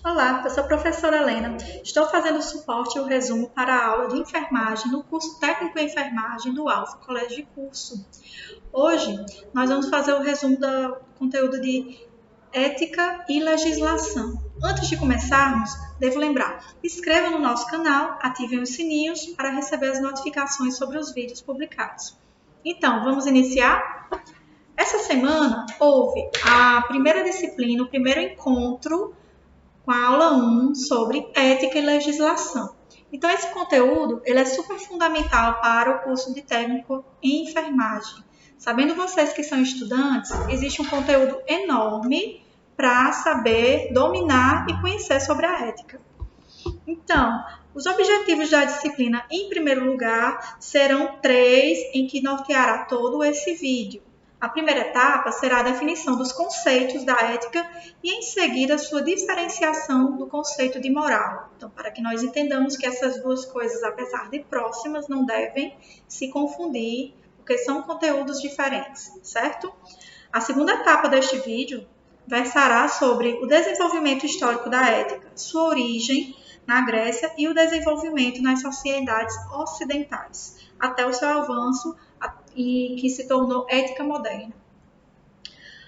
Olá, eu sou a professora Helena. Estou fazendo suporte e o resumo para a aula de enfermagem no curso Técnico em Enfermagem do Alfa Colégio de Curso. Hoje nós vamos fazer o resumo do conteúdo de ética e legislação. Antes de começarmos, devo lembrar, inscreva no nosso canal, ativem os sininhos para receber as notificações sobre os vídeos publicados. Então, vamos iniciar? Essa semana houve a primeira disciplina, o primeiro encontro com a aula 1 sobre ética e legislação. Então, esse conteúdo ele é super fundamental para o curso de técnico em enfermagem. Sabendo vocês que são estudantes, existe um conteúdo enorme para saber dominar e conhecer sobre a ética. Então, os objetivos da disciplina, em primeiro lugar, serão 3, em que norteará todo esse vídeo. A primeira etapa será a definição dos conceitos da ética e, em seguida, sua diferenciação do conceito de moral. Então, para que nós entendamos que essas duas coisas, apesar de próximas, não devem se confundir, porque são conteúdos diferentes, certo? A segunda etapa deste vídeo versará sobre o desenvolvimento histórico da ética, sua origem na Grécia e o desenvolvimento nas sociedades ocidentais, até o seu avanço e que se tornou ética moderna.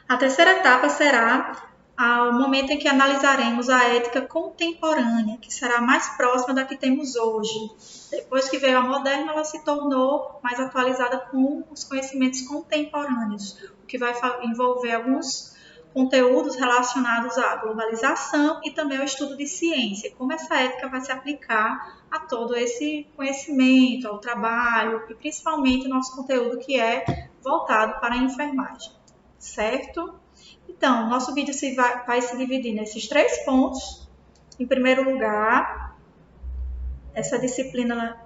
A terceira etapa será o momento em que analisaremos a ética contemporânea, que será mais próxima da que temos hoje. Depois que veio a moderna, ela se tornou mais atualizada com os conhecimentos contemporâneos, o que vai envolver alguns conteúdos relacionados à globalização e também ao estudo de ciência, como essa ética vai se aplicar a todo esse conhecimento, ao trabalho e principalmente o nosso conteúdo que é voltado para a enfermagem, certo? Então, nosso vídeo vai se dividir nesses 3 pontos. Em primeiro lugar, essa disciplina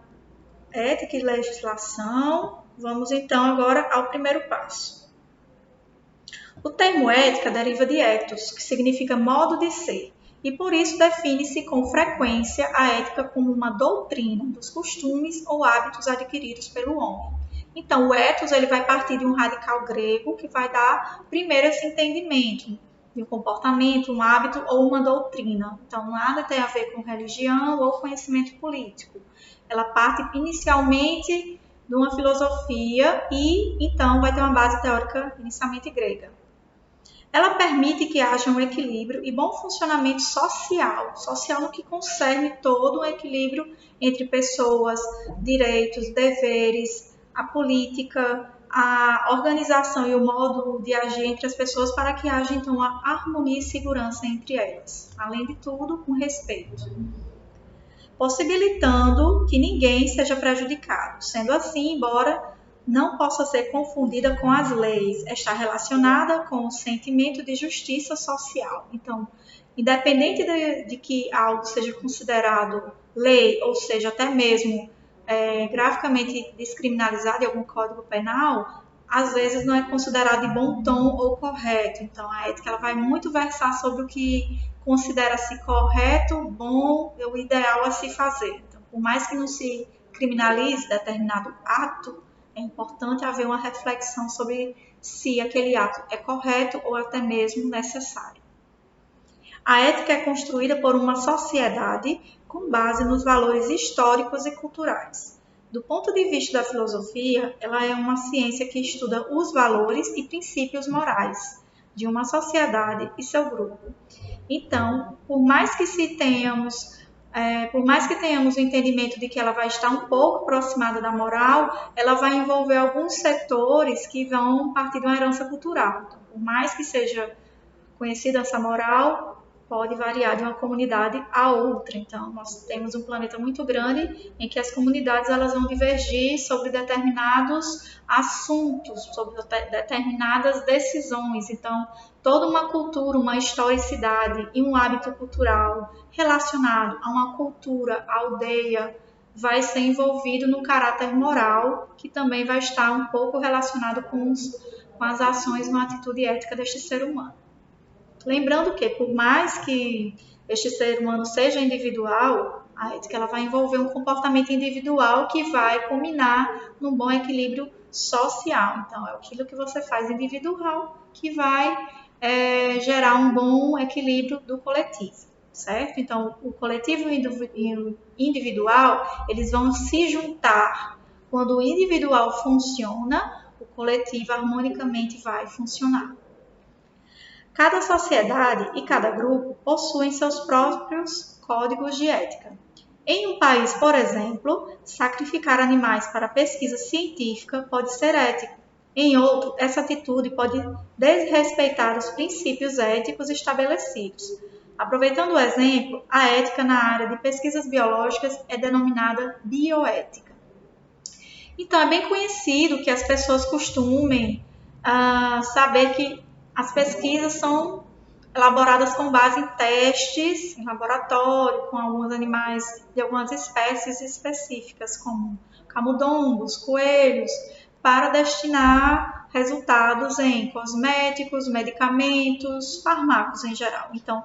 ética e legislação. Vamos então agora ao primeiro passo. O termo ética deriva de ethos, que significa modo de ser, e por isso define-se com frequência a ética como uma doutrina dos costumes ou hábitos adquiridos pelo homem. Então, o ethos ele vai partir de um radical grego que vai dar primeiro esse entendimento de um comportamento, um hábito ou uma doutrina. Então, nada tem a ver com religião ou conhecimento político. Ela parte inicialmente de uma filosofia e, então, vai ter uma base teórica inicialmente grega. Ela permite que haja um equilíbrio e bom funcionamento social no que concerne todo o equilíbrio entre pessoas, direitos, deveres, a política, a organização e o modo de agir entre as pessoas para que haja então a harmonia e segurança entre elas. Além de tudo, com respeito, possibilitando que ninguém seja prejudicado. Sendo assim, embora não possa ser confundida com as leis, está relacionada com o sentimento de justiça social. Então, independente de que algo seja considerado lei, ou seja, até mesmo graficamente descriminalizado em algum código penal, às vezes não é considerado de bom tom ou correto. Então, a ética ela vai muito versar sobre o que considera-se correto, bom, o ideal a se fazer. Então, por mais que não se criminalize determinado ato, é importante haver uma reflexão sobre se aquele ato é correto ou até mesmo necessário. A ética é construída por uma sociedade com base nos valores históricos e culturais. Do ponto de vista da filosofia, ela é uma ciência que estuda os valores e princípios morais de uma sociedade e seu grupo. Então, por mais que tenhamos o entendimento de que ela vai estar um pouco aproximada da moral, ela vai envolver alguns setores que vão partir de uma herança cultural. Então, por mais que seja conhecida essa moral, pode variar de uma comunidade a outra. Então, nós temos um planeta muito grande em que as comunidades elas vão divergir sobre determinados assuntos, sobre determinadas decisões. Então, toda uma cultura, uma historicidade e um hábito cultural relacionado a uma cultura, aldeia, vai ser envolvido no caráter moral, que também vai estar um pouco relacionado com as ações, uma atitude ética deste ser humano. Lembrando que, por mais que este ser humano seja individual, a ética ela vai envolver um comportamento individual que vai culminar num bom equilíbrio social. Então, é aquilo que você faz individual que vai gerar um bom equilíbrio do coletivo. certo? Então, o coletivo e o individual, eles vão se juntar. Quando o individual funciona, o coletivo harmonicamente vai funcionar. Cada sociedade e cada grupo possuem seus próprios códigos de ética. Em um país, por exemplo, sacrificar animais para pesquisa científica pode ser ético. Em outro, essa atitude pode desrespeitar os princípios éticos estabelecidos. Aproveitando o exemplo, a ética na área de pesquisas biológicas é denominada bioética. Então, é bem conhecido que as pessoas costumem saber que as pesquisas são elaboradas com base em testes em laboratório, com alguns animais de algumas espécies específicas, como camundongos, coelhos, para destinar resultados em cosméticos, medicamentos, fármacos em geral. Então,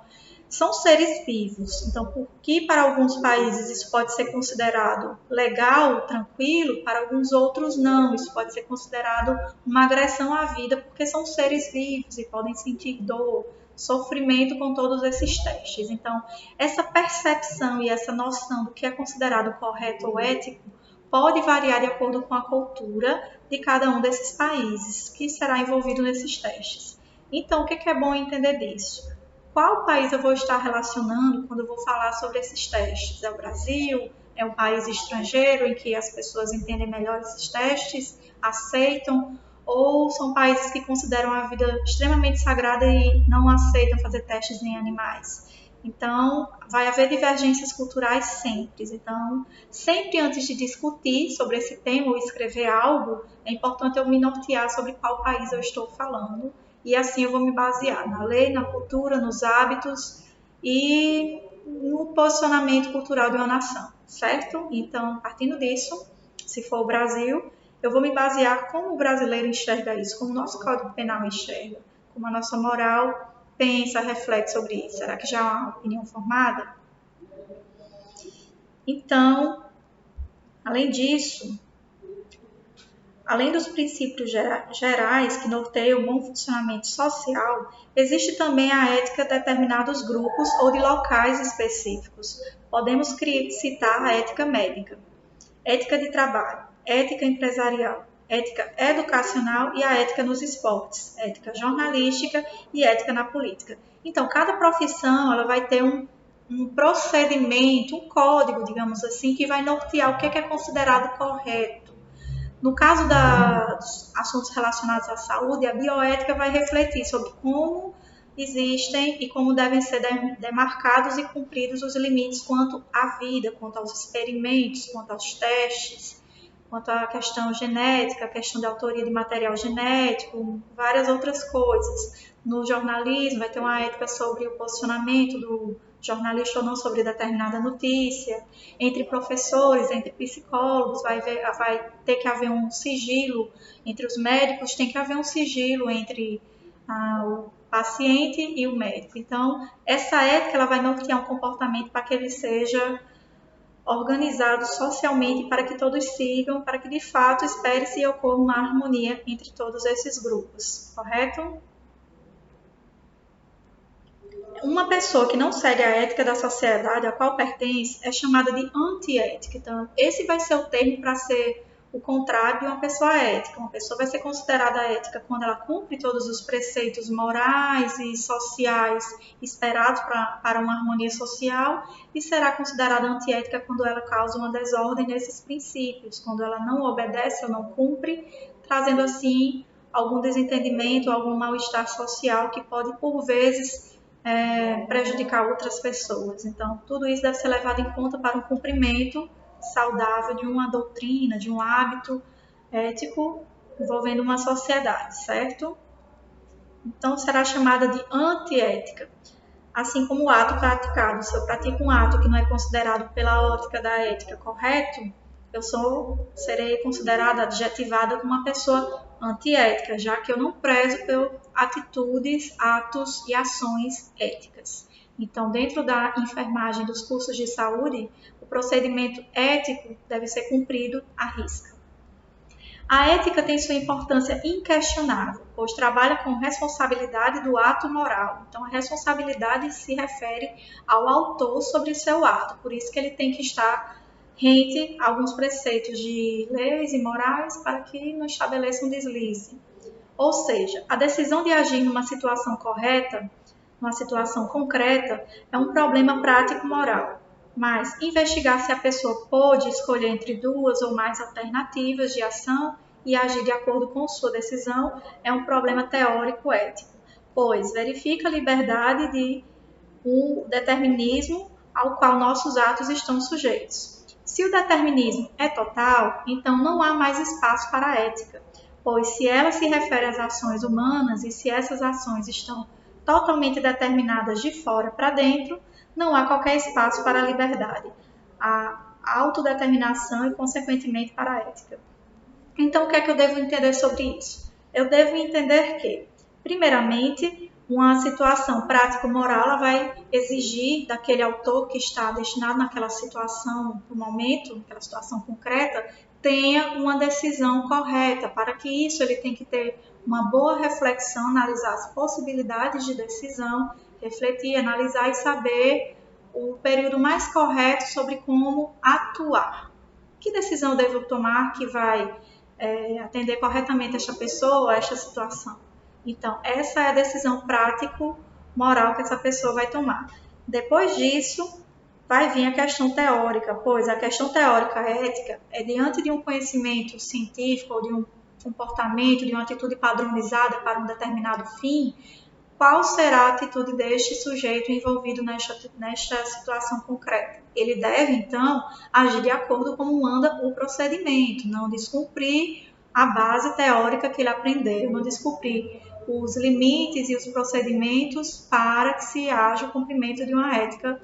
são seres vivos. Então, por que para alguns países isso pode ser considerado legal, tranquilo, para alguns outros não. Isso pode ser considerado uma agressão à vida, porque são seres vivos e podem sentir dor, sofrimento com todos esses testes. Então, essa percepção e essa noção do que é considerado correto ou ético pode variar de acordo com a cultura de cada um desses países que será envolvido nesses testes. Então, o que é bom entender disso? Qual país eu vou estar relacionando quando eu vou falar sobre esses testes? É o Brasil? É um país estrangeiro em que as pessoas entendem melhor esses testes, aceitam? Ou são países que consideram a vida extremamente sagrada e não aceitam fazer testes em animais? Então, vai haver divergências culturais sempre. Então, sempre antes de discutir sobre esse tema ou escrever algo, é importante eu me nortear sobre qual país eu estou falando. E assim eu vou me basear na lei, na cultura, nos hábitos e no posicionamento cultural de uma nação, certo? Então, partindo disso, se for o Brasil, eu vou me basear como o brasileiro enxerga isso, como o nosso Código Penal enxerga, como a nossa moral pensa, reflete sobre isso. Será que já há uma opinião formada? Então, além disso, além dos princípios gerais que norteiam o bom funcionamento social, existe também a ética de determinados grupos ou de locais específicos. Podemos citar a ética médica, ética de trabalho, ética empresarial, ética educacional e a ética nos esportes, ética jornalística e ética na política. Então, cada profissão ela vai ter um procedimento, um código, digamos assim, que vai nortear o que é considerado correto. No caso dos assuntos relacionados à saúde, a bioética vai refletir sobre como existem e como devem ser demarcados e cumpridos os limites quanto à vida, quanto aos experimentos, quanto aos testes, quanto à questão genética, a questão da autoria de material genético, várias outras coisas. No jornalismo, vai ter uma ética sobre o posicionamento do jornalista ou não sobre determinada notícia. Entre professores, entre psicólogos, vai ter que haver um sigilo. Entre os médicos, tem que haver um sigilo entre o paciente e o médico. Então, essa ética ela vai nortear um comportamento para que ele seja organizado socialmente, para que todos sigam, para que de fato espere-se e ocorra uma harmonia entre todos esses grupos, correto? Uma pessoa que não segue a ética da sociedade a qual pertence é chamada de antiética. Então, esse vai ser o termo para ser o contrário de uma pessoa ética. Uma pessoa vai ser considerada ética quando ela cumpre todos os preceitos morais e sociais esperados para uma harmonia social e será considerada antiética quando ela causa uma desordem nesses princípios, quando ela não obedece ou não cumpre, trazendo assim algum desentendimento, algum mal-estar social que pode, por vezes, prejudicar outras pessoas. Então, tudo isso deve ser levado em conta para um cumprimento saudável de uma doutrina, de um hábito ético envolvendo uma sociedade, certo? Então, será chamada de antiética. Assim como o ato praticado. Se eu pratico um ato que não é considerado pela ótica da ética correto, eu serei considerada, adjetivada como uma pessoa antiética, já que eu não prezo por atitudes, atos e ações éticas. Então, dentro da enfermagem dos cursos de saúde, o procedimento ético deve ser cumprido à risca. A ética tem sua importância inquestionável, pois trabalha com responsabilidade do ato moral. Então, a responsabilidade se refere ao autor sobre seu ato, por isso que ele tem que estar rente a alguns preceitos de leis e morais para que não estabeleça um deslize. Ou seja, a decisão de agir numa situação correta, numa situação concreta, é um problema prático-moral. Mas investigar se a pessoa pôde escolher entre duas ou mais alternativas de ação e agir de acordo com sua decisão é um problema teórico-ético, pois verifica a liberdade de um determinismo ao qual nossos atos estão sujeitos. Se o determinismo é total, então não há mais espaço para a ética, pois se ela se refere às ações humanas e se essas ações estão totalmente determinadas de fora para dentro, não há qualquer espaço para a liberdade, a autodeterminação e, consequentemente, para a ética. Então, o que é que eu devo entender sobre isso? Eu devo entender que, primeiramente, uma situação prático-moral vai exigir daquele autor que está destinado naquela situação, no momento, naquela situação concreta, tenha uma decisão correta. Para que isso, ele tem que ter uma boa reflexão, analisar as possibilidades de decisão, refletir, analisar e saber o período mais correto sobre como atuar. Que decisão eu devo tomar que vai atender corretamente esta pessoa, esta situação? Então, essa é a decisão prático-moral que essa pessoa vai tomar. Depois disso, vai vir a questão teórica, pois a questão teórica ética é diante de um conhecimento científico ou de um comportamento, de uma atitude padronizada para um determinado fim, qual será a atitude deste sujeito envolvido nesta situação concreta? Ele deve, então, agir de acordo com como manda o procedimento, não descumprir a base teórica que ele aprendeu, não descumprir os limites e os procedimentos para que se haja o cumprimento de uma ética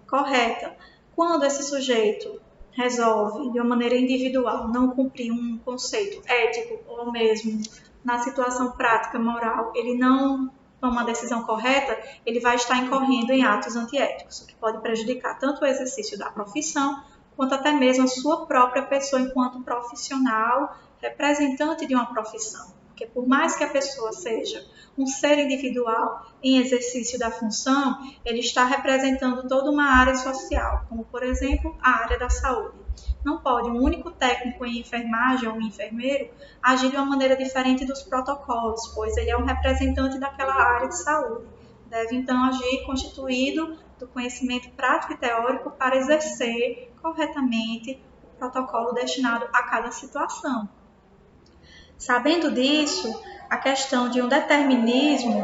correta. Quando esse sujeito resolve, de uma maneira individual, não cumprir um conceito ético ou mesmo na situação prática moral, ele não toma uma decisão correta, ele vai estar incorrendo em atos antiéticos, o que pode prejudicar tanto o exercício da profissão, quanto até mesmo a sua própria pessoa enquanto profissional, representante de uma profissão. Porque por mais que a pessoa seja um ser individual em exercício da função, ele está representando toda uma área social, como por exemplo a área da saúde. Não pode um único técnico em enfermagem ou um enfermeiro agir de uma maneira diferente dos protocolos, pois ele é um representante daquela área de saúde. Deve então agir constituído do conhecimento prático e teórico para exercer corretamente o protocolo destinado a cada situação. Sabendo disso, a questão de um determinismo,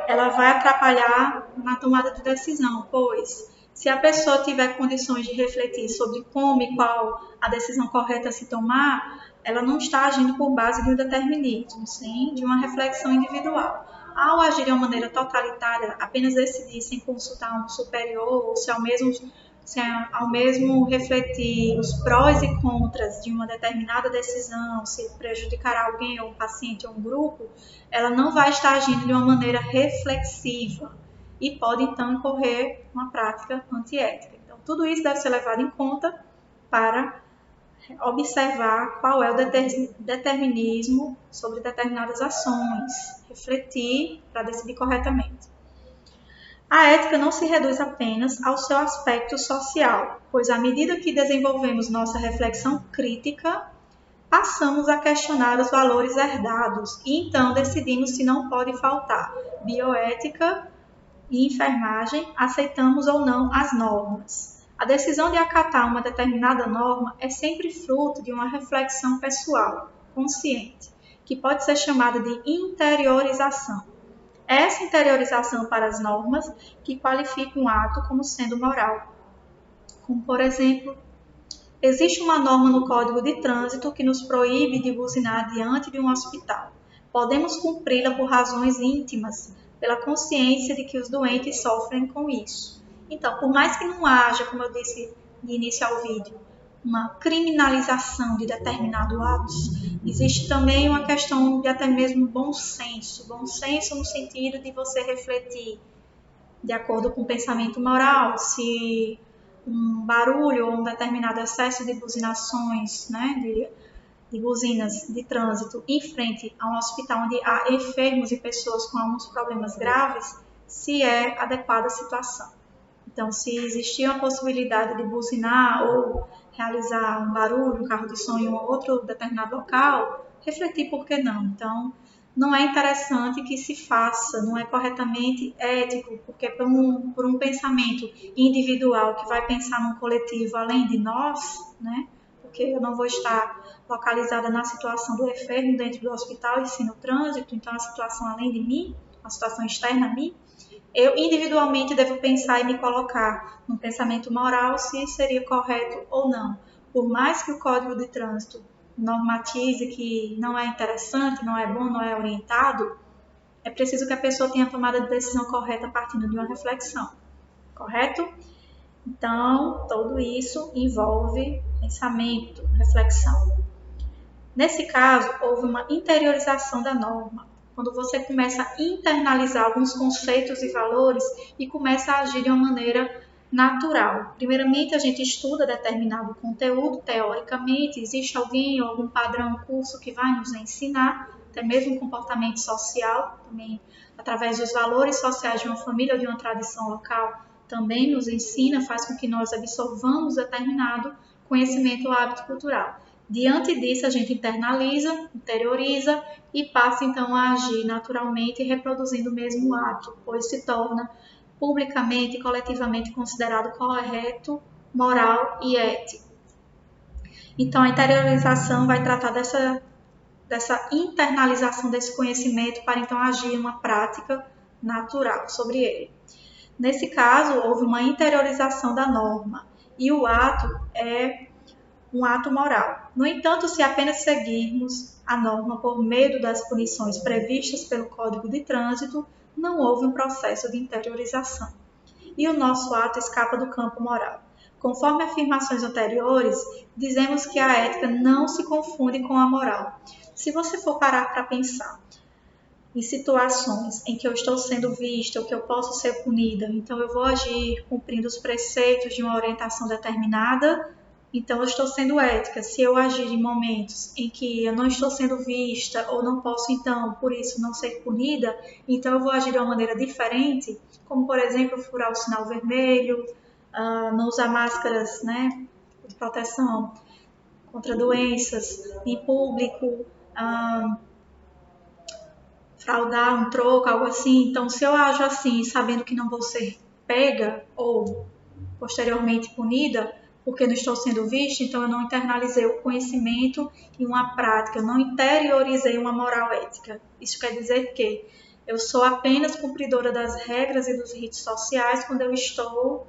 ela vai atrapalhar na tomada de decisão, pois se a pessoa tiver condições de refletir sobre como e qual a decisão correta a se tomar, ela não está agindo por base de um determinismo, sim de uma reflexão individual. Ao agir de uma maneira totalitária, apenas decidir sem consultar um superior, ou se ao mesmo refletir os prós e contras de uma determinada decisão, se prejudicará alguém, ou um paciente, ou um grupo, ela não vai estar agindo de uma maneira reflexiva e pode então incorrer uma prática antiética. Então, tudo isso deve ser levado em conta para observar qual é o determinismo sobre determinadas ações, refletir para decidir corretamente. A ética não se reduz apenas ao seu aspecto social, pois à medida que desenvolvemos nossa reflexão crítica, passamos a questionar os valores herdados e então decidimos se não pode faltar bioética e enfermagem, aceitamos ou não as normas. A decisão de acatar uma determinada norma é sempre fruto de uma reflexão pessoal, consciente, que pode ser chamada de interiorização. É essa interiorização para as normas que qualifica um ato como sendo moral. Como, por exemplo, existe uma norma no Código de Trânsito que nos proíbe de buzinar diante de um hospital. Podemos cumpri-la por razões íntimas, pela consciência de que os doentes sofrem com isso. Então, por mais que não haja, como eu disse de início ao vídeo, uma criminalização de determinados atos, existe também uma questão de até mesmo bom senso no sentido de você refletir de acordo com o pensamento moral, se um barulho ou um determinado excesso de buzinações, de buzinas de trânsito em frente a um hospital onde há enfermos e pessoas com alguns problemas graves, se é adequada a situação. Então, se existia uma possibilidade de buzinar ou realizar um barulho, um carro de som em um outro determinado local, refletir por que não. Então, não é interessante que se faça, não é corretamente ético, porque por um pensamento individual que vai pensar num coletivo além de nós, né? Porque eu não vou estar localizada na situação do enfermo dentro do hospital e sim no trânsito, então a situação além de mim, a situação externa a mim, eu individualmente devo pensar e me colocar num pensamento moral se seria correto ou não. Por mais que o Código de Trânsito normatize que não é interessante, não é bom, não é orientado, é preciso que a pessoa tenha tomado a decisão correta partindo de uma reflexão, correto? Então, tudo isso envolve pensamento, reflexão. Nesse caso, houve uma interiorização da norma, quando você começa a internalizar alguns conceitos e valores e começa a agir de uma maneira natural. Primeiramente, a gente estuda determinado conteúdo teoricamente, existe alguém ou algum padrão, curso que vai nos ensinar, até mesmo comportamento social, também através dos valores sociais de uma família ou de uma tradição local, também nos ensina, faz com que nós absorvamos determinado conhecimento ou hábito cultural. Diante disso, a gente internaliza, interioriza e passa então a agir naturalmente, reproduzindo o mesmo ato, pois se torna publicamente e coletivamente considerado correto, moral e ético. Então, a interiorização vai tratar dessa internalização desse conhecimento para então agir em uma prática natural sobre ele. Nesse caso, houve uma interiorização da norma e o ato é um ato moral. No entanto, se apenas seguirmos a norma por medo das punições previstas pelo Código de Trânsito, não houve um processo de interiorização. E o nosso ato escapa do campo moral. Conforme afirmações anteriores, dizemos que a ética não se confunde com a moral. Se você for parar para pensar em situações em que eu estou sendo vista ou que eu posso ser punida, então eu vou agir cumprindo os preceitos de uma orientação determinada, então eu estou sendo ética. Se eu agir em momentos em que eu não estou sendo vista ou não posso, então, por isso, não ser punida, então eu vou agir de uma maneira diferente, como, por exemplo, furar o sinal vermelho, não usar máscaras, né, de proteção contra doenças em público, fraudar um troco, algo assim. Então, se eu ajo assim, sabendo que não vou ser pega ou posteriormente punida, porque não estou sendo vista, então eu não internalizei o conhecimento e uma prática, eu não interiorizei uma moral ética. Isso quer dizer que eu sou apenas cumpridora das regras e dos ritos sociais quando eu estou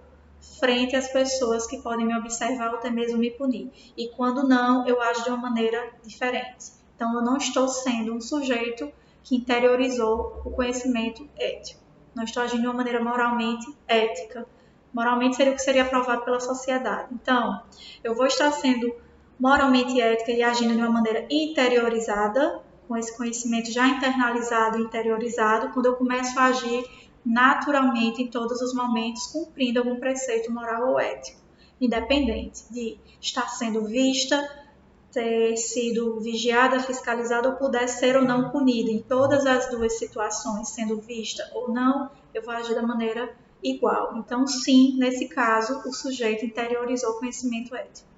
frente às pessoas que podem me observar ou até mesmo me punir. E quando não, eu ajo de uma maneira diferente. Então, eu não estou sendo um sujeito que interiorizou o conhecimento ético. Não estou agindo de uma maneira moralmente ética. Moralmente seria o que seria aprovado pela sociedade. Então, eu vou estar sendo moralmente ética e agindo de uma maneira interiorizada, com esse conhecimento já internalizado e interiorizado, quando eu começo a agir naturalmente em todos os momentos, cumprindo algum preceito moral ou ético, independente de estar sendo vista, ter sido vigiada, fiscalizada ou puder ser ou não punida. Em todas as duas situações, sendo vista ou não, eu vou agir da maneira igual. Então, sim, nesse caso, o sujeito interiorizou o conhecimento ético.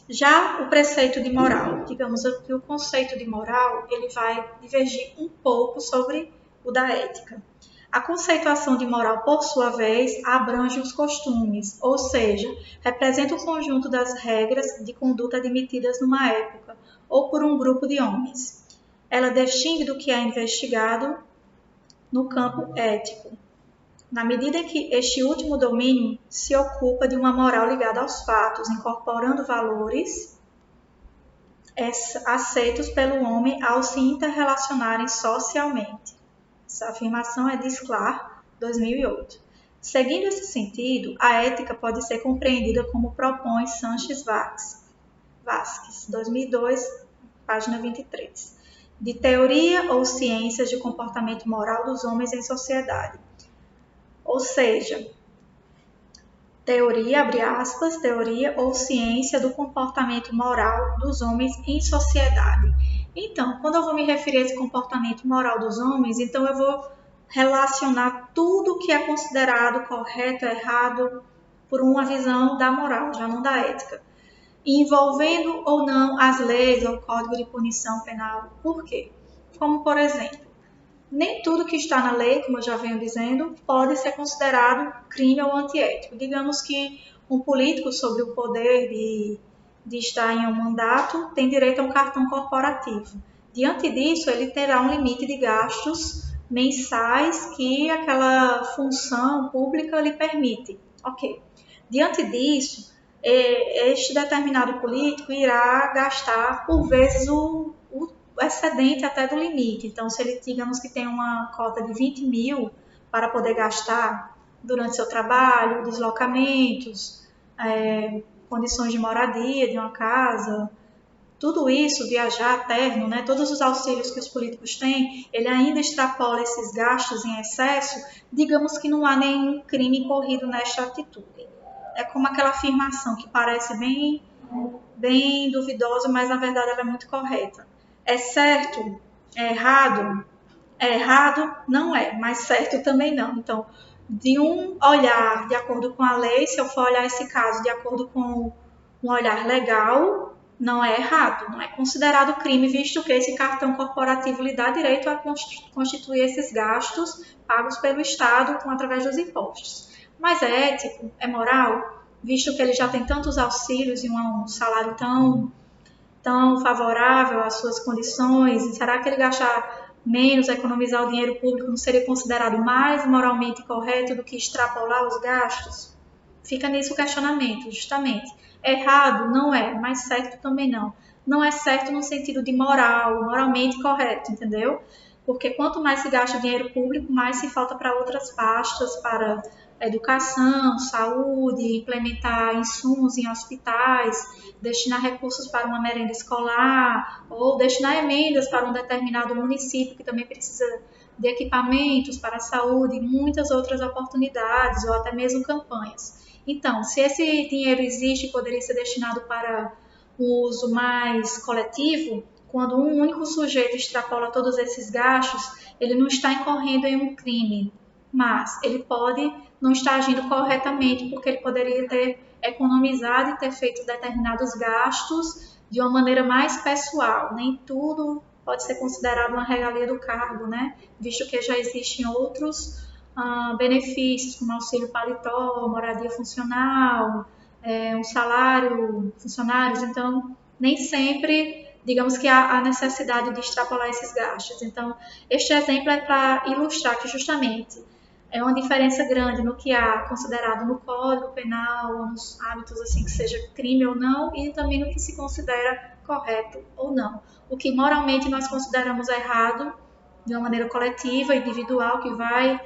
Já o preceito de moral, digamos que o conceito de moral, ele vai divergir um pouco sobre o da ética. A conceituação de moral, por sua vez, abrange os costumes, ou seja, representa o conjunto das regras de conduta admitidas numa época ou por um grupo de homens. Ela distingue do que é investigado no campo ético, na medida em que este último domínio se ocupa de uma moral ligada aos fatos, incorporando valores aceitos pelo homem ao se interrelacionarem socialmente. Essa afirmação é de Sklar, 2008. Seguindo esse sentido, a ética pode ser compreendida como propõe Sanches Vasques, 2002, página 23, de teoria ou ciências de comportamento moral dos homens em sociedade. Ou seja, teoria, abre aspas, teoria ou ciência do comportamento moral dos homens em sociedade. Então, quando eu vou me referir a esse comportamento moral dos homens, então eu vou relacionar tudo que é considerado correto, errado, por uma visão da moral, já não da ética, envolvendo ou não as leis ou o código de punição penal. Por quê? Como, por exemplo, nem tudo que está na lei, como eu já venho dizendo, pode ser considerado crime ou antiético. Digamos que um político sobre o poder de estar em um mandato tem direito a um cartão corporativo. Diante disso, ele terá um limite de gastos mensais que aquela função pública lhe permite. Ok. Diante disso, este determinado político irá gastar, por vezes, o excedente até do limite. Então, se ele, digamos que tem uma cota de 20 mil para poder gastar durante seu trabalho, deslocamentos, condições de moradia de uma casa, tudo isso, viajar terno, né, todos os auxílios que os políticos têm, ele ainda extrapola esses gastos em excesso, digamos que não há nenhum crime incorrido nesta atitude. É como aquela afirmação que parece bem duvidosa, mas na verdade ela é muito correta. É certo? É errado? É errado? Não é, mas certo também não. Então, de um olhar de acordo com a lei, se eu for olhar esse caso de acordo com um olhar legal, não é errado, não é considerado crime, visto que esse cartão corporativo lhe dá direito a constituir esses gastos pagos pelo Estado através dos impostos. Mas é ético? É moral? Visto que ele já tem tantos auxílios e um salário tão favorável às suas condições, e será que ele gastar menos, economizar o dinheiro público, não seria considerado mais moralmente correto do que extrapolar os gastos? Fica nisso o questionamento, justamente. Errado? Não é, mas certo também não. Não é certo no sentido de moral, moralmente correto, entendeu? Porque quanto mais se gasta dinheiro público, mais se falta para outras pastas, para educação, saúde, implementar insumos em hospitais, destinar recursos para uma merenda escolar, ou destinar emendas para um determinado município que também precisa de equipamentos para a saúde e muitas outras oportunidades, ou até mesmo campanhas. Então, se esse dinheiro existe e poderia ser destinado para o uso mais coletivo, quando um único sujeito extrapola todos esses gastos, ele não está incorrendo em um crime, mas ele pode não estar agindo corretamente, porque ele poderia ter economizado e ter feito determinados gastos de uma maneira mais pessoal. Nem tudo pode ser considerado uma regalia do cargo, né? Visto que já existem outros benefícios, como auxílio paletó, moradia funcional, um salário, funcionários. Então, nem sempre, digamos que há a necessidade de extrapolar esses gastos. Então, este exemplo é para ilustrar que justamente é uma diferença grande no que há considerado no Código Penal, ou nos hábitos assim que seja crime ou não, e também no que se considera correto ou não. O que moralmente nós consideramos errado, de uma maneira coletiva, individual, que vai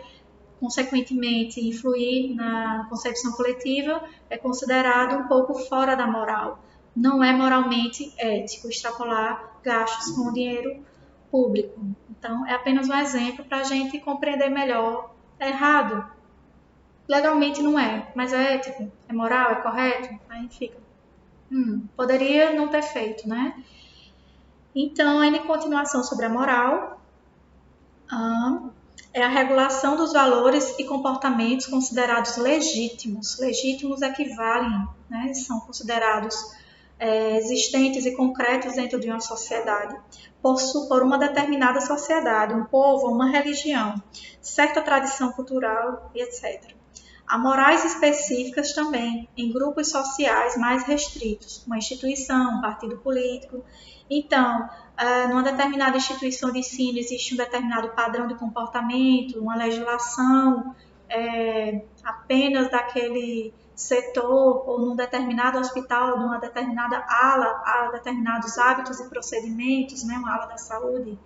consequentemente influir na concepção coletiva, é considerado um pouco fora da moral. Não é moralmente ético extrapolar gastos com o dinheiro público. Então, é apenas um exemplo para a gente compreender melhor. É errado? Legalmente não é, mas é ético? É moral? É correto? Aí fica. Poderia não ter feito, né? Então, ainda em continuação sobre a moral, é a regulação dos valores e comportamentos considerados legítimos. Legítimos equivalem, né? São considerados existentes e concretos dentro de uma sociedade, por uma determinada sociedade, um povo, uma religião, certa tradição cultural e etc. Há morais específicas também, em grupos sociais mais restritos, uma instituição, um partido político. Então, numa determinada instituição de ensino existe um determinado padrão de comportamento, uma legislação apenas daquele setor ou num determinado hospital, numa determinada ala, há determinados hábitos e procedimentos, né, uma ala da saúde.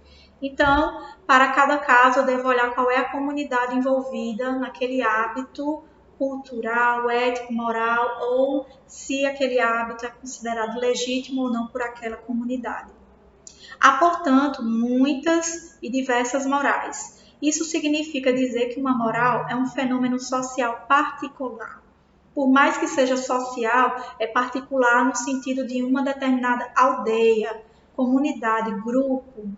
Então, para cada caso, eu devo olhar qual é a comunidade envolvida naquele hábito cultural, ético, moral, ou se aquele hábito é considerado legítimo ou não por aquela comunidade. Há, portanto, muitas e diversas morais. Isso significa dizer que uma moral é um fenômeno social particular. Por mais que seja social, é particular no sentido de uma determinada aldeia, comunidade, grupo,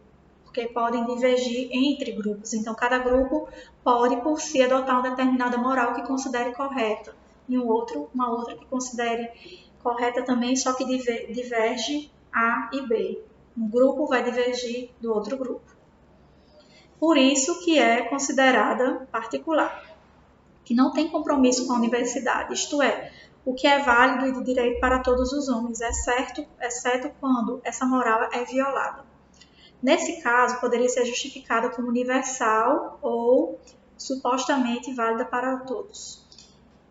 porque podem divergir entre grupos. Então, cada grupo pode, por si, adotar uma determinada moral que considere correta, e uma outra que considere correta também, só que diverge A e B. Um grupo vai divergir do outro grupo. Por isso que é considerada particular, que não tem compromisso com a universidade, isto é, o que é válido e de direito para todos os homens, exceto quando essa moral é violada. Nesse caso, poderia ser justificada como universal ou supostamente válida para todos.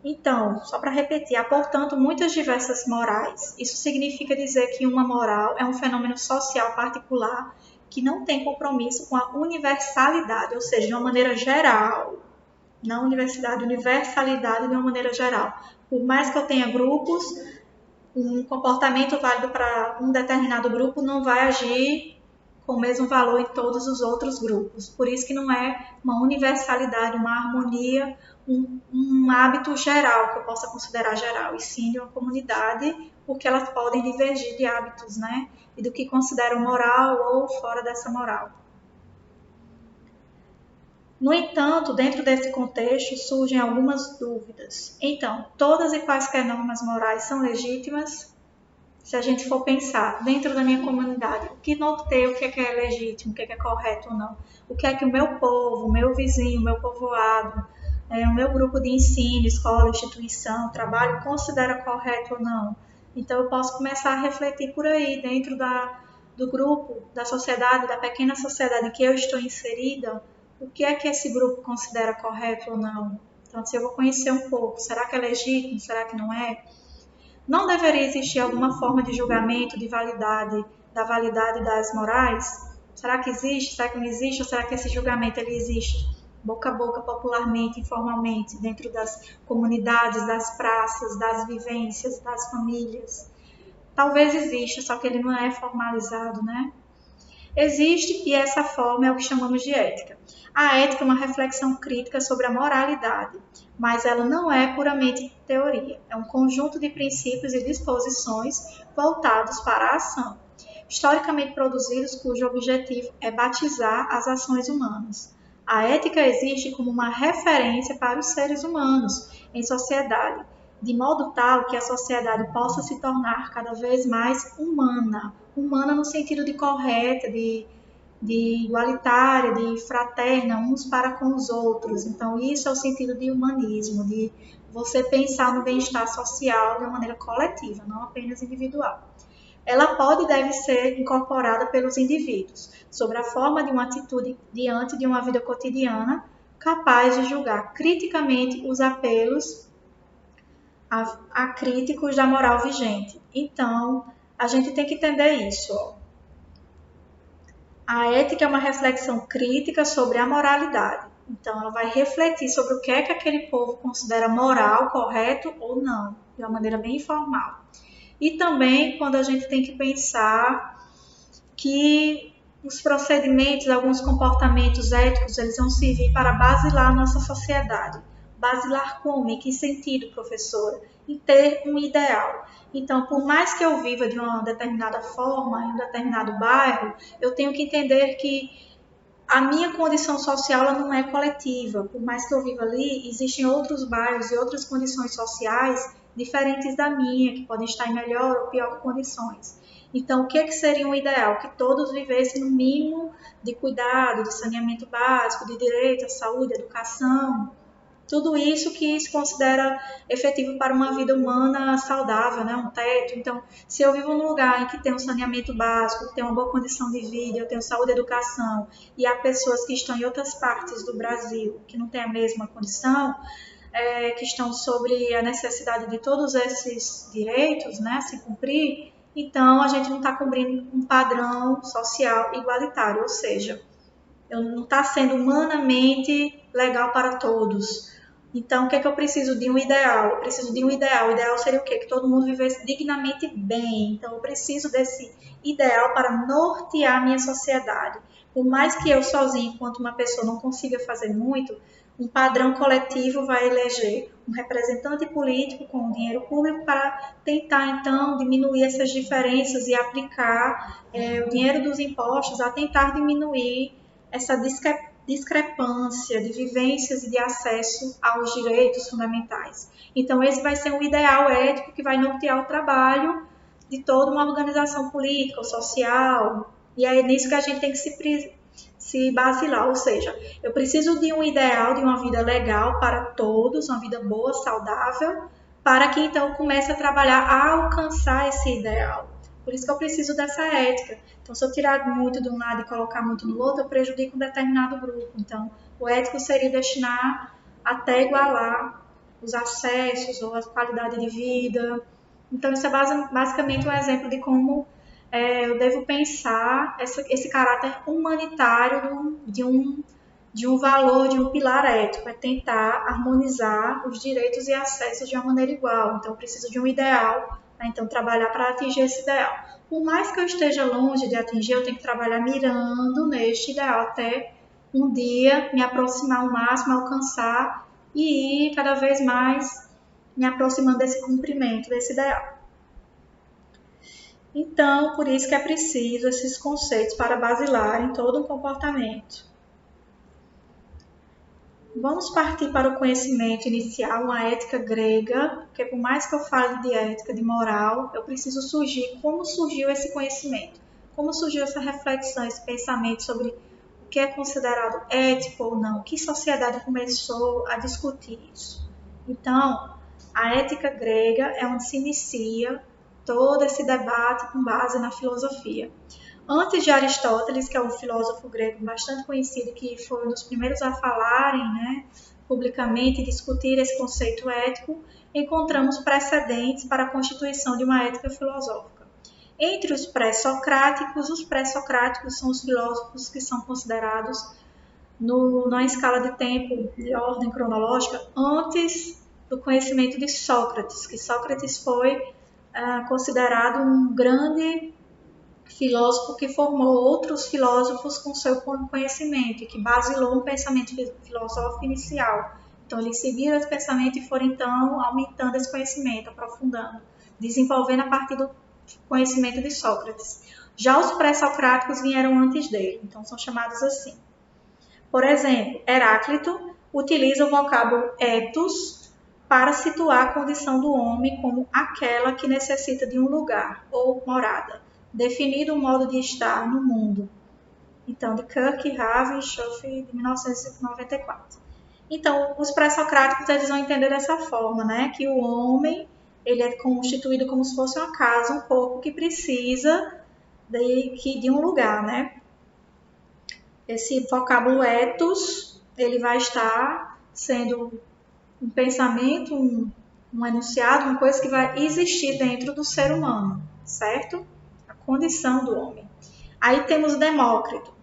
Então, só para repetir, há, portanto, muitas diversas morais. Isso significa dizer que uma moral é um fenômeno social particular que não tem compromisso com a universalidade, ou seja, de uma maneira geral. Não universalidade de uma maneira geral. Por mais que eu tenha grupos, um comportamento válido para um determinado grupo não vai agir com o mesmo valor em todos os outros grupos. Por isso que não é uma universalidade, uma harmonia, um hábito geral, que eu possa considerar geral, e sim de uma comunidade, porque elas podem divergir de hábitos, né? E do que consideram moral ou fora dessa moral. No entanto, dentro desse contexto, surgem algumas dúvidas. Então, todas e quaisquer normas morais são legítimas? Se a gente for pensar dentro da minha comunidade, o que norteia o que é legítimo, o que é correto ou não? O que é que o meu povo, o meu vizinho, o meu povoado, o meu grupo de ensino, escola, instituição, trabalho, considera correto ou não? Então, eu posso começar a refletir por aí, dentro do grupo, da sociedade, da pequena sociedade em que eu estou inserida, o que é que esse grupo considera correto ou não? Então, se eu vou conhecer um pouco, será que é legítimo, será que não é? Não deveria existir alguma forma de julgamento de validade, da validade das morais? Será que existe? Será que não existe? Ou será que esse julgamento ele existe boca a boca, popularmente, informalmente, dentro das comunidades, das praças, das vivências, das famílias? Talvez exista, só que ele não é formalizado, né? Existe, e essa forma é o que chamamos de ética. A ética é uma reflexão crítica sobre a moralidade, mas ela não é puramente teoria. É um conjunto de princípios e disposições voltados para a ação, historicamente produzidos cujo objetivo é batizar as ações humanas. A ética existe como uma referência para os seres humanos em sociedade, de modo tal que a sociedade possa se tornar cada vez mais humana. Humana no sentido de correta, de igualitária, de fraterna, uns para com os outros. Então, isso é o sentido de humanismo, de você pensar no bem-estar social de uma maneira coletiva, não apenas individual. Ela pode e deve ser incorporada pelos indivíduos, sobre a forma de uma atitude diante de uma vida cotidiana, capaz de julgar criticamente os apelos a críticos da moral vigente. Então, a gente tem que entender isso. A ética é uma reflexão crítica sobre a moralidade. Então, ela vai refletir sobre o que é que aquele povo considera moral, correto ou não, de uma maneira bem informal. E também quando a gente tem que pensar que os procedimentos, alguns comportamentos éticos, eles vão servir para basilar a nossa sociedade. Basilar como? Em que sentido, professora? Em ter um ideal. Então, por mais que eu viva de uma determinada forma, em um determinado bairro, eu tenho que entender que a minha condição social ela não é coletiva. Por mais que eu viva ali, existem outros bairros e outras condições sociais diferentes da minha, que podem estar em melhor ou pior condições. Então, o que seria um ideal? Que todos vivessem no mínimo de cuidado, de saneamento básico, de direito à saúde, à educação. Tudo isso que se considera efetivo para uma vida humana saudável, né? Um teto. Então, se eu vivo num lugar em que tem um saneamento básico, que tem uma boa condição de vida, eu tenho saúde e educação, e há pessoas que estão em outras partes do Brasil que não têm a mesma condição, que estão sobre a necessidade de todos esses direitos, né, se cumprir, então a gente não está cumprindo um padrão social igualitário, ou seja, não está sendo humanamente legal para todos. Então, o que é que eu preciso de um ideal? Eu preciso de um ideal. O ideal seria o quê? Que todo mundo vivesse dignamente bem. Então, eu preciso desse ideal para nortear a minha sociedade. Por mais que eu sozinho, enquanto uma pessoa, não consiga fazer muito, um padrão coletivo vai eleger um representante político com dinheiro público para tentar, então, diminuir essas diferenças e aplicar o dinheiro dos impostos a tentar diminuir essa discrepância de vivências e de acesso aos direitos fundamentais. Então, esse vai ser um ideal ético que vai nortear o trabalho de toda uma organização política ou social, e é nisso que a gente tem que se basilar, ou seja, eu preciso de um ideal, de uma vida legal para todos, uma vida boa, saudável, para que então eu comece a trabalhar a alcançar esse ideal. Por isso que eu preciso dessa ética. Então, se eu tirar muito de um lado e colocar muito no outro, eu prejudico um determinado grupo. Então, o ético seria destinar até igualar os acessos ou a qualidade de vida. Então, isso é basicamente um exemplo de como eu devo pensar esse caráter humanitário de um valor, de um pilar ético, é tentar harmonizar os direitos e acessos de uma maneira igual. Então, eu preciso de um ideal, né? Então, trabalhar para atingir esse ideal. Por mais que eu esteja longe de atingir, eu tenho que trabalhar mirando neste ideal até um dia me aproximar ao máximo, alcançar e ir cada vez mais me aproximando desse cumprimento, desse ideal. Então, por isso que é preciso esses conceitos para basilarem todo o comportamento. Vamos partir para o conhecimento inicial, uma ética grega, porque por mais que eu fale de ética, de moral, eu preciso surgir como surgiu esse conhecimento, como surgiu essa reflexão, esse pensamento sobre o que é considerado ético ou não, que sociedade começou a discutir isso. Então, a ética grega é onde se inicia todo esse debate com base na filosofia. Antes de Aristóteles, que é um filósofo grego bastante conhecido, que foi um dos primeiros a falarem, né, publicamente e discutir esse conceito ético, encontramos precedentes para a constituição de uma ética filosófica. Entre os pré-socráticos são os filósofos que são considerados na escala de tempo, de ordem cronológica, antes do conhecimento de Sócrates, que Sócrates foi considerado um grande filósofo que formou outros filósofos com seu conhecimento e que basilou um pensamento filosófico inicial. Então, eles seguiram esse pensamento e foram, então, aumentando esse conhecimento, aprofundando, desenvolvendo a partir do conhecimento de Sócrates. Já os pré-socráticos vieram antes dele, então são chamados assim. Por exemplo, Heráclito utiliza o vocábulo ethos para situar a condição do homem como aquela que necessita de um lugar ou morada, definido o modo de estar no mundo. Então, de Kirk, Raven, Schoff, de 1994. Então, os pré-socráticos eles vão entender dessa forma, né? Que o homem ele é constituído como se fosse uma casa, um corpo que precisa de um lugar, né? Esse vocábulo ethos, ele vai estar sendo um pensamento, um enunciado, uma coisa que vai existir dentro do ser humano, certo? A condição do homem. Aí temos Demócrito.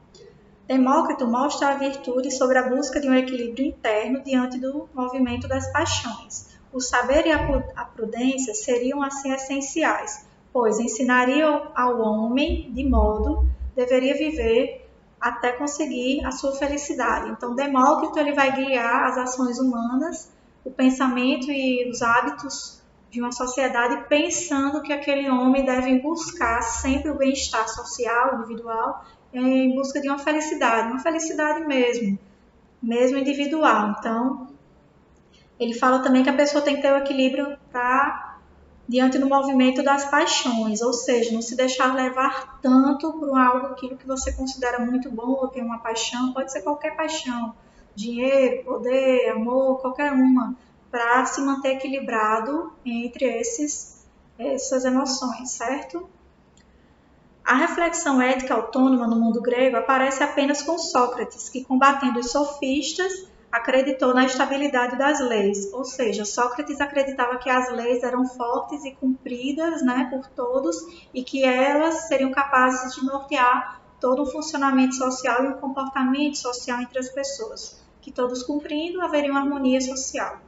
Demócrito mostra a virtude sobre a busca de um equilíbrio interno diante do movimento das paixões. O saber e a prudência seriam assim essenciais, pois ensinariam ao homem de modo deveria viver até conseguir a sua felicidade. Então, Demócrito ele vai guiar as ações humanas, o pensamento e os hábitos de uma sociedade, pensando que aquele homem deve buscar sempre o bem-estar social, individual, em busca de uma felicidade mesmo individual. Então, ele fala também que a pessoa tem que ter o equilíbrio diante do movimento das paixões, ou seja, não se deixar levar tanto por algo, aquilo que você considera muito bom ou tem uma paixão, pode ser qualquer paixão, dinheiro, poder, amor, qualquer uma, para se manter equilibrado entre essas emoções, certo? A reflexão ética autônoma no mundo grego aparece apenas com Sócrates, que, combatendo os sofistas, acreditou na estabilidade das leis. Ou seja, Sócrates acreditava que as leis eram fortes e cumpridas, né, por todos e que elas seriam capazes de nortear todo o funcionamento social e o comportamento social entre as pessoas. Que todos cumprindo, haveria uma harmonia social.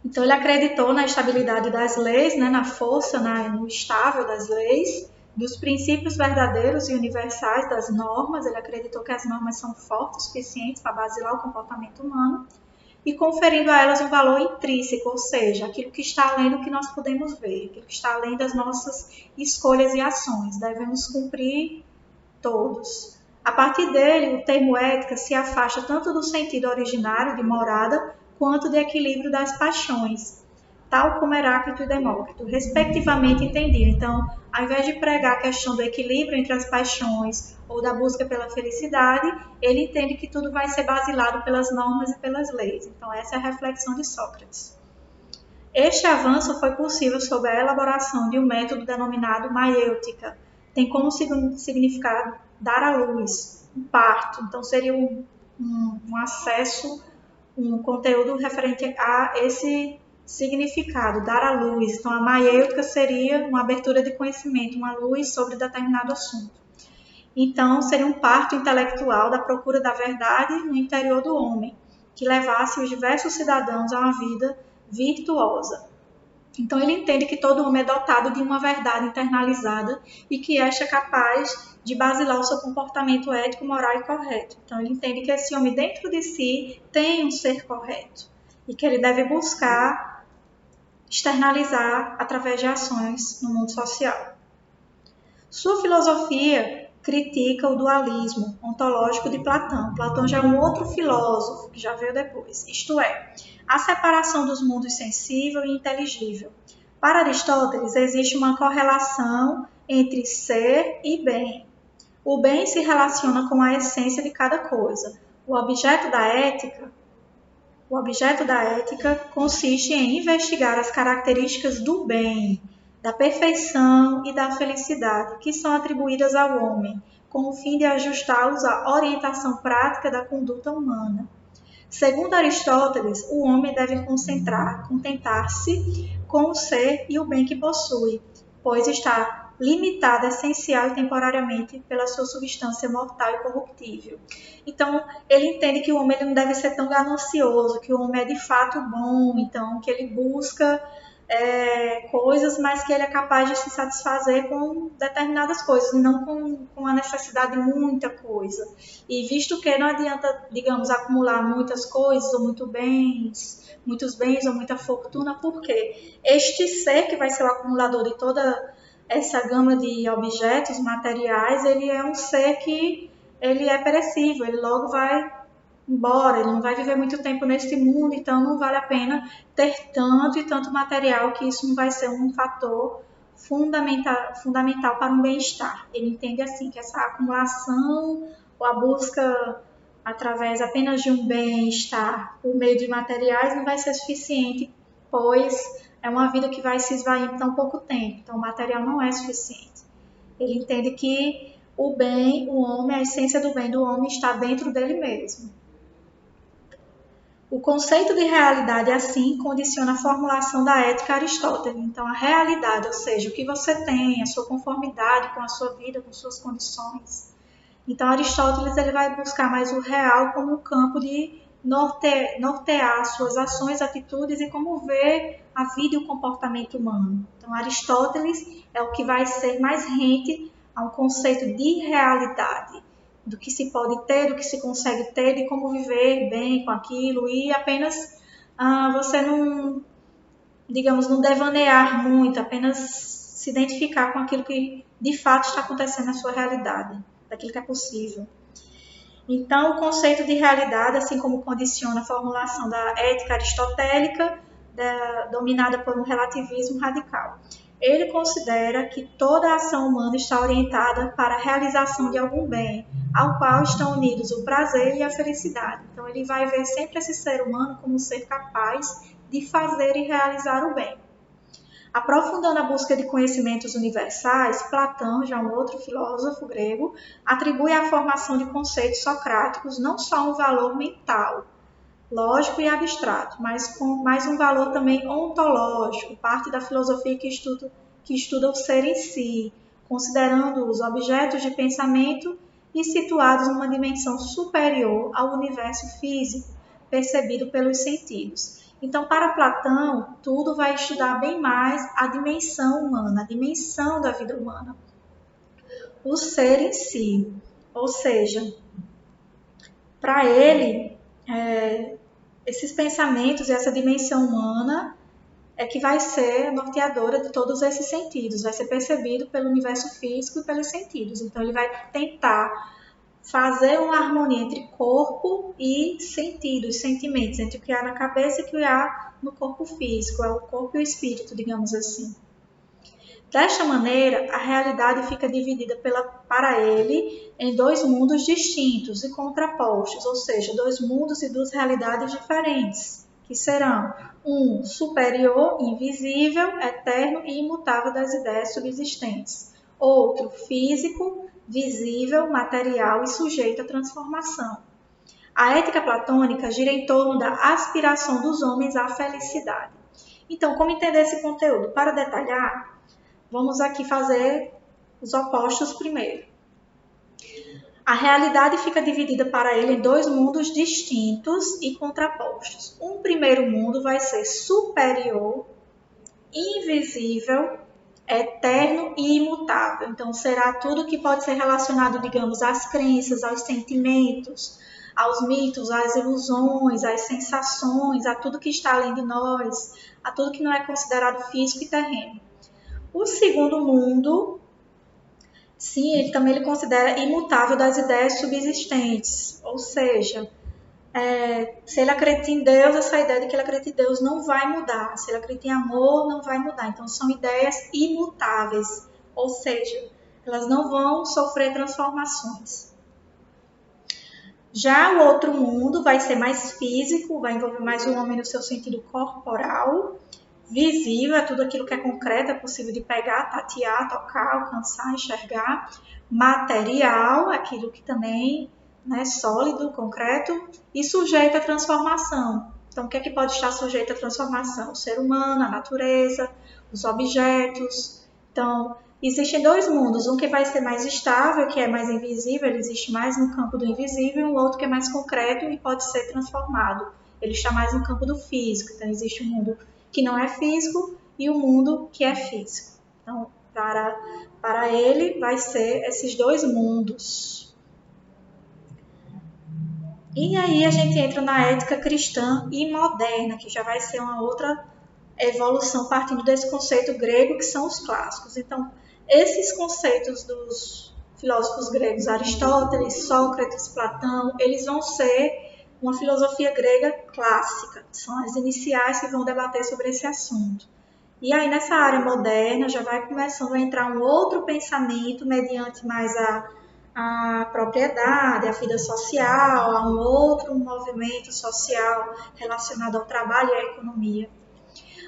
Então, ele acreditou na estabilidade das leis, né, na força, no estável das leis, dos princípios verdadeiros e universais das normas. Ele acreditou que as normas são fortes o suficientes para basilar o comportamento humano e conferindo a elas um valor intrínseco, ou seja, aquilo que está além do que nós podemos ver, aquilo que está além das nossas escolhas e ações. Devemos cumprir todos. A partir dele, o termo ética se afasta tanto do sentido originário de morada quanto de equilíbrio das paixões, tal como Heráclito e Demócrito, respectivamente entendiam. Então, ao invés de pregar a questão do equilíbrio entre as paixões ou da busca pela felicidade, ele entende que tudo vai ser basilado pelas normas e pelas leis. Então, essa é a reflexão de Sócrates. Este avanço foi possível sob a elaboração de um método denominado maiêutica. Tem como significado dar à luz, um parto. Então, seria um acesso, um conteúdo referente a esse significado, dar à luz. Então, a maiêutica seria uma abertura de conhecimento, uma luz sobre determinado assunto. Então, seria um parto intelectual da procura da verdade no interior do homem, que levasse os diversos cidadãos a uma vida virtuosa. Então, ele entende que todo homem é dotado de uma verdade internalizada e que esta é capaz de basilar o seu comportamento ético, moral e correto. Então, ele entende que esse homem dentro de si tem um ser correto e que ele deve buscar externalizar através de ações no mundo social. Sua filosofia critica o dualismo ontológico de Platão. Platão já é um outro filósofo que já veio depois, isto é, a separação dos mundos sensível e inteligível. Para Aristóteles, existe uma correlação entre ser e bem. O bem se relaciona com a essência de cada coisa. O objeto da ética consiste em investigar as características do bem, da perfeição e da felicidade que são atribuídas ao homem, com o fim de ajustá-los à orientação prática da conduta humana. Segundo Aristóteles, o homem deve contentar-se com o ser e o bem que possui, pois está limitado essencial e temporariamente pela sua substância mortal e corruptível. Então, ele entende que o homem ele não deve ser tão ganancioso, que o homem é de fato bom, então que ele busca coisas, mas que ele é capaz de se satisfazer com determinadas coisas, e não com a necessidade de muita coisa. E visto que não adianta, digamos, acumular muitas coisas ou muitos bens ou muita fortuna, porque este ser que vai ser o acumulador de toda essa gama de objetos materiais, ele é um ser que ele é perecível, ele logo vai embora, ele não vai viver muito tempo nesse mundo, então não vale a pena ter tanto e tanto material, que isso não vai ser um fator fundamental para um bem-estar. Ele entende assim, que essa acumulação ou a busca através apenas de um bem-estar por meio de materiais não vai ser suficiente, pois é uma vida que vai se esvair em tão pouco tempo, então o material não é suficiente. Ele entende que o bem, o homem, a essência do bem do homem está dentro dele mesmo. O conceito de realidade, assim, condiciona a formulação da ética aristotélica. Então, a realidade, ou seja, o que você tem, a sua conformidade com a sua vida, com suas condições. Então, Aristóteles ele vai buscar mais o real como um campo de nortear suas ações, atitudes e como ver a vida e o comportamento humano. Então, Aristóteles é o que vai ser mais rente a um conceito de realidade, do que se pode ter, do que se consegue ter, de como viver bem com aquilo e apenas você não, digamos, não devanear muito, apenas se identificar com aquilo que de fato está acontecendo na sua realidade, daquilo que é possível. Então, o conceito de realidade, assim como condiciona a formulação da ética aristotélica, dominada por um relativismo radical. Ele considera que toda a ação humana está orientada para a realização de algum bem, ao qual estão unidos o prazer e a felicidade. Então, ele vai ver sempre esse ser humano como um ser capaz de fazer e realizar o bem. Aprofundando a busca de conhecimentos universais, Platão, já um outro filósofo grego, atribui à formação de conceitos socráticos não só um valor mental, lógico e abstrato, mas com mais um valor também ontológico, parte da filosofia que estuda o ser em si, considerando os objetos de pensamento e situados numa dimensão superior ao universo físico, percebido pelos sentidos. Então, para Platão, tudo vai estudar bem mais a dimensão humana, a dimensão da vida humana. o ser em si. Ou seja, para ele, esses pensamentos e essa dimensão humana é que vai ser norteadora de todos esses sentidos, vai ser percebido pelo universo físico e pelos sentidos. Então, ele vai tentar fazer uma harmonia entre corpo e sentidos, sentimentos, entre o que há na cabeça e o que há no corpo físico, é o corpo e o espírito, digamos assim. Desta maneira, a realidade fica dividida para ele em dois mundos distintos e contrapostos, ou seja, dois mundos e duas realidades diferentes, que serão um superior, invisível, eterno e imutável das ideias subsistentes, outro físico, visível, material e sujeito à transformação. A ética platônica gira em torno da aspiração dos homens à felicidade. Então, como entender esse conteúdo? Para detalhar, vamos aqui fazer os opostos primeiro. A realidade fica dividida para ele em dois mundos distintos e contrapostos. Um primeiro mundo vai ser superior, invisível, eterno e imutável. Então, será tudo que pode ser relacionado, digamos, às crenças, aos sentimentos, aos mitos, às ilusões, às sensações, a tudo que está além de nós, a tudo que não é considerado físico e terreno. O segundo mundo, sim, ele considera imutável das ideias subsistentes, ou seja, se ele acredita em Deus, essa ideia de que ele acredita em Deus não vai mudar, se ele acredita em amor, não vai mudar. Então, são ideias imutáveis, ou seja, elas não vão sofrer transformações. Já o outro mundo vai ser mais físico, vai envolver mais o homem no seu sentido corporal. Visível é tudo aquilo que é concreto, é possível de pegar, tatear, tocar, alcançar, enxergar. Material, aquilo que também é sólido, concreto e sujeito à transformação. Então, o que é que pode estar sujeito à transformação? O ser humano, a natureza, os objetos. Então, existem dois mundos, um que vai ser mais estável, que é mais invisível, ele existe mais no campo do invisível, e um outro que é mais concreto e pode ser transformado. Ele está mais no campo do físico, então existe um mundo que não é físico e o mundo que é físico. Então, para ele, vai ser esses dois mundos. E aí a gente entra na ética cristã e moderna, que já vai ser uma outra evolução partindo desse conceito grego, que são os clássicos. Então, esses conceitos dos filósofos gregos, Aristóteles, Sócrates, Platão, eles vão ser uma filosofia grega clássica, são as iniciais que vão debater sobre esse assunto. E aí, nessa área moderna, já vai começando a entrar um outro pensamento, mediante mais a propriedade, a vida social, a um outro movimento social relacionado ao trabalho e à economia.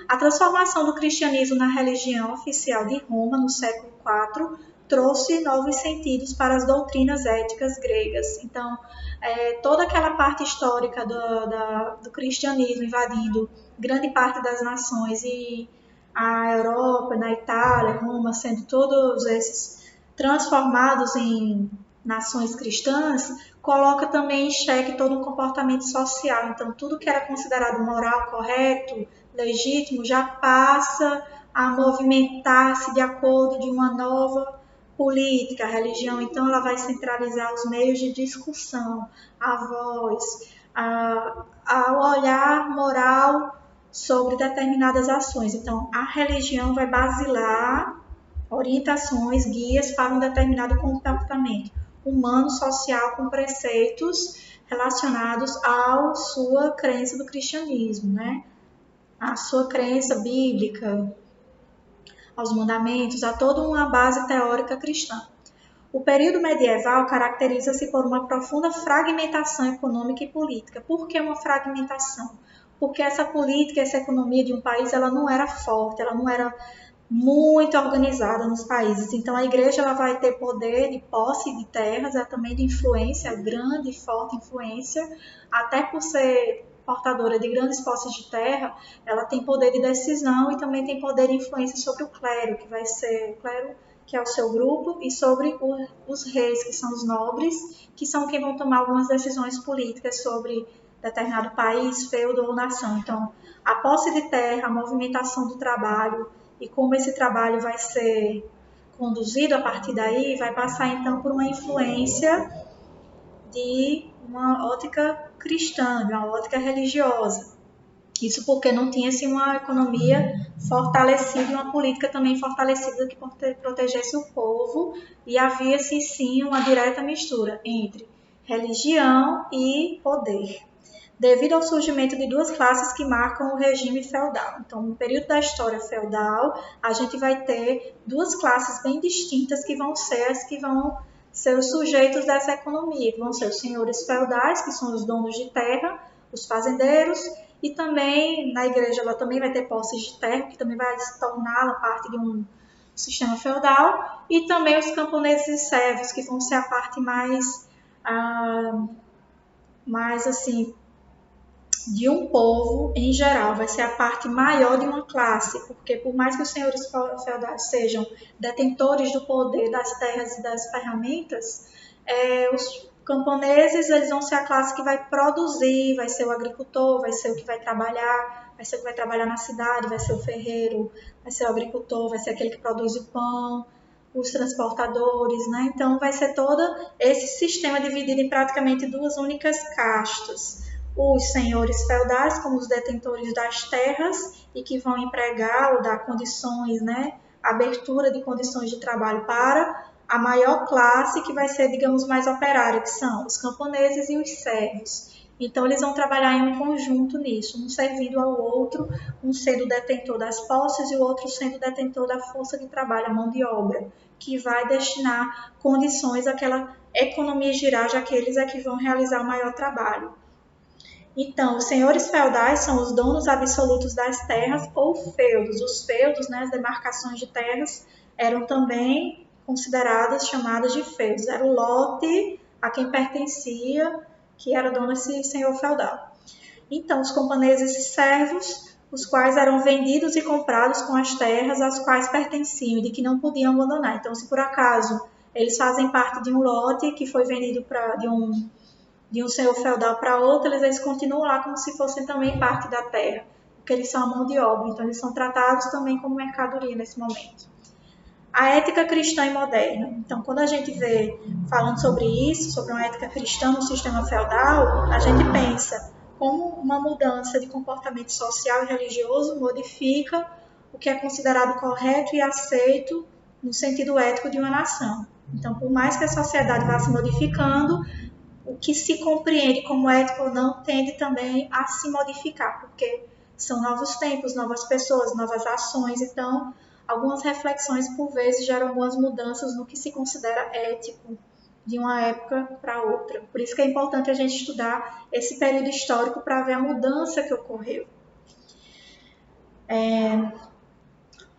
A transformação do cristianismo na religião oficial de Roma, no século IV, trouxe novos sentidos para as doutrinas éticas gregas. Então, toda aquela parte histórica do cristianismo invadindo grande parte das nações e a Europa, na Itália, Roma, sendo todos esses transformados em nações cristãs, coloca também em xeque todo um comportamento social. Então, tudo que era considerado moral, correto, legítimo, já passa a movimentar-se de acordo de uma nova política. A religião, então, ela vai centralizar os meios de discussão, a voz, o olhar moral sobre determinadas ações. Então, a religião vai basilar orientações, guias para um determinado comportamento humano, social, com preceitos relacionados à sua crença do cristianismo, né? A sua crença bíblica, aos mandamentos, a toda uma base teórica cristã. O período medieval caracteriza-se por uma profunda fragmentação econômica e política. Por que uma fragmentação? Porque essa política, essa economia de um país, ela não era forte, ela não era muito organizada nos países. Então, a igreja ela vai ter poder de posse de terras, também de influência, grande e forte influência, até por ser portadora de grandes posses de terra, ela tem poder de decisão e também tem poder de influência sobre o clero, que vai ser o clero, que é o seu grupo, e sobre os reis, que são os nobres, que são quem vão tomar algumas decisões políticas sobre determinado país, feudo ou nação. Então, a posse de terra, a movimentação do trabalho, e como esse trabalho vai ser conduzido a partir daí vai passar então por uma influência de uma ótica cristã, de uma ótica religiosa. Isso porque não tinha assim, uma economia fortalecida e uma política também fortalecida que protegesse o povo, e havia-se sim uma direta mistura entre religião e poder, devido ao surgimento de duas classes que marcam o regime feudal. Então, no período da história feudal, a gente vai ter duas classes bem distintas que vão ser as que vão ser os sujeitos dessa economia, que vão ser os senhores feudais, que são os donos de terra, os fazendeiros, e também na igreja ela também vai ter posses de terra, que também vai se tornar parte de um sistema feudal, e também os camponeses e servos, que vão ser a parte mais assim, de um povo em geral, vai ser a parte maior de uma classe, porque por mais que os senhores feudais sejam detentores do poder das terras e das ferramentas, os camponeses eles vão ser a classe que vai produzir, vai ser o agricultor, vai ser o que vai trabalhar na cidade, vai ser o ferreiro, vai ser o agricultor, vai ser aquele que produz o pão, os transportadores, né? Então vai ser todo esse sistema dividido em praticamente duas únicas castas. Os senhores feudais, como os detentores das terras e que vão empregar ou dar condições, né, abertura de condições de trabalho para a maior classe, que vai ser, digamos, mais operária, que são os camponeses e os servos. Então, eles vão trabalhar em um conjunto nisso, um servindo ao outro, um sendo detentor das posses e o outro sendo detentor da força de trabalho, a mão de obra, que vai destinar condições àquela economia girar, já que eles é que vão realizar o maior trabalho. Então, os senhores feudais são os donos absolutos das terras ou feudos. Os feudos, né, as demarcações de terras, eram também consideradas, chamadas de feudos. Era o lote a quem pertencia, que era dono desse senhor feudal. Então, os camponeses e servos, os quais eram vendidos e comprados com as terras às quais pertenciam, de que não podiam abandonar. Então, se por acaso eles fazem parte de um lote que foi vendido de um senhor feudal para outro, eles continuam lá como se fossem também parte da terra, porque eles são a mão de obra, então eles são tratados também como mercadoria nesse momento. A ética cristã e moderna. Então, quando a gente vê falando sobre isso, sobre uma ética cristã no sistema feudal, a gente pensa como uma mudança de comportamento social e religioso modifica o que é considerado correto e aceito no sentido ético de uma nação. Então, por mais que a sociedade vá se modificando, o que se compreende como ético ou não tende também a se modificar, porque são novos tempos, novas pessoas, novas ações, então algumas reflexões por vezes geram algumas mudanças no que se considera ético de uma época para outra. Por isso que é importante a gente estudar esse período histórico para ver a mudança que ocorreu.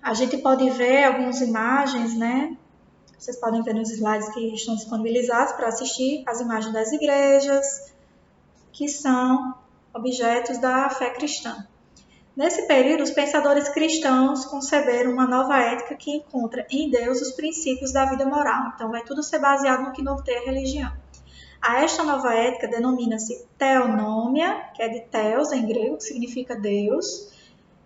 A gente pode ver algumas imagens, né? Vocês podem ver nos slides que estão disponibilizados para assistir as imagens das igrejas, que são objetos da fé cristã. Nesse período, os pensadores cristãos conceberam uma nova ética que encontra em Deus os princípios da vida moral. Então, vai tudo ser baseado no que norteia a religião. A esta nova ética denomina-se teonomia, que é de theos em grego, que significa Deus.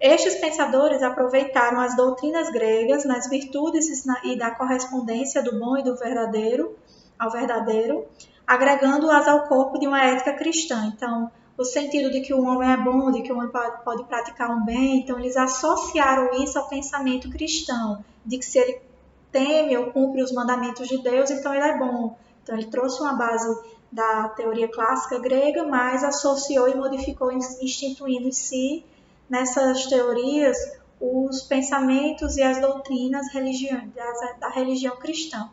Estes pensadores aproveitaram as doutrinas gregas nas virtudes e da correspondência do bom e do verdadeiro ao verdadeiro, agregando-as ao corpo de uma ética cristã. Então, o sentido de que o homem é bom, de que o homem pode praticar um bem, então eles associaram isso ao pensamento cristão, de que se ele teme ou cumpre os mandamentos de Deus, então ele é bom. Então ele trouxe uma base da teoria clássica grega, mas associou e modificou, instituindo em si, nessas teorias, os pensamentos e as doutrinas da religião cristã.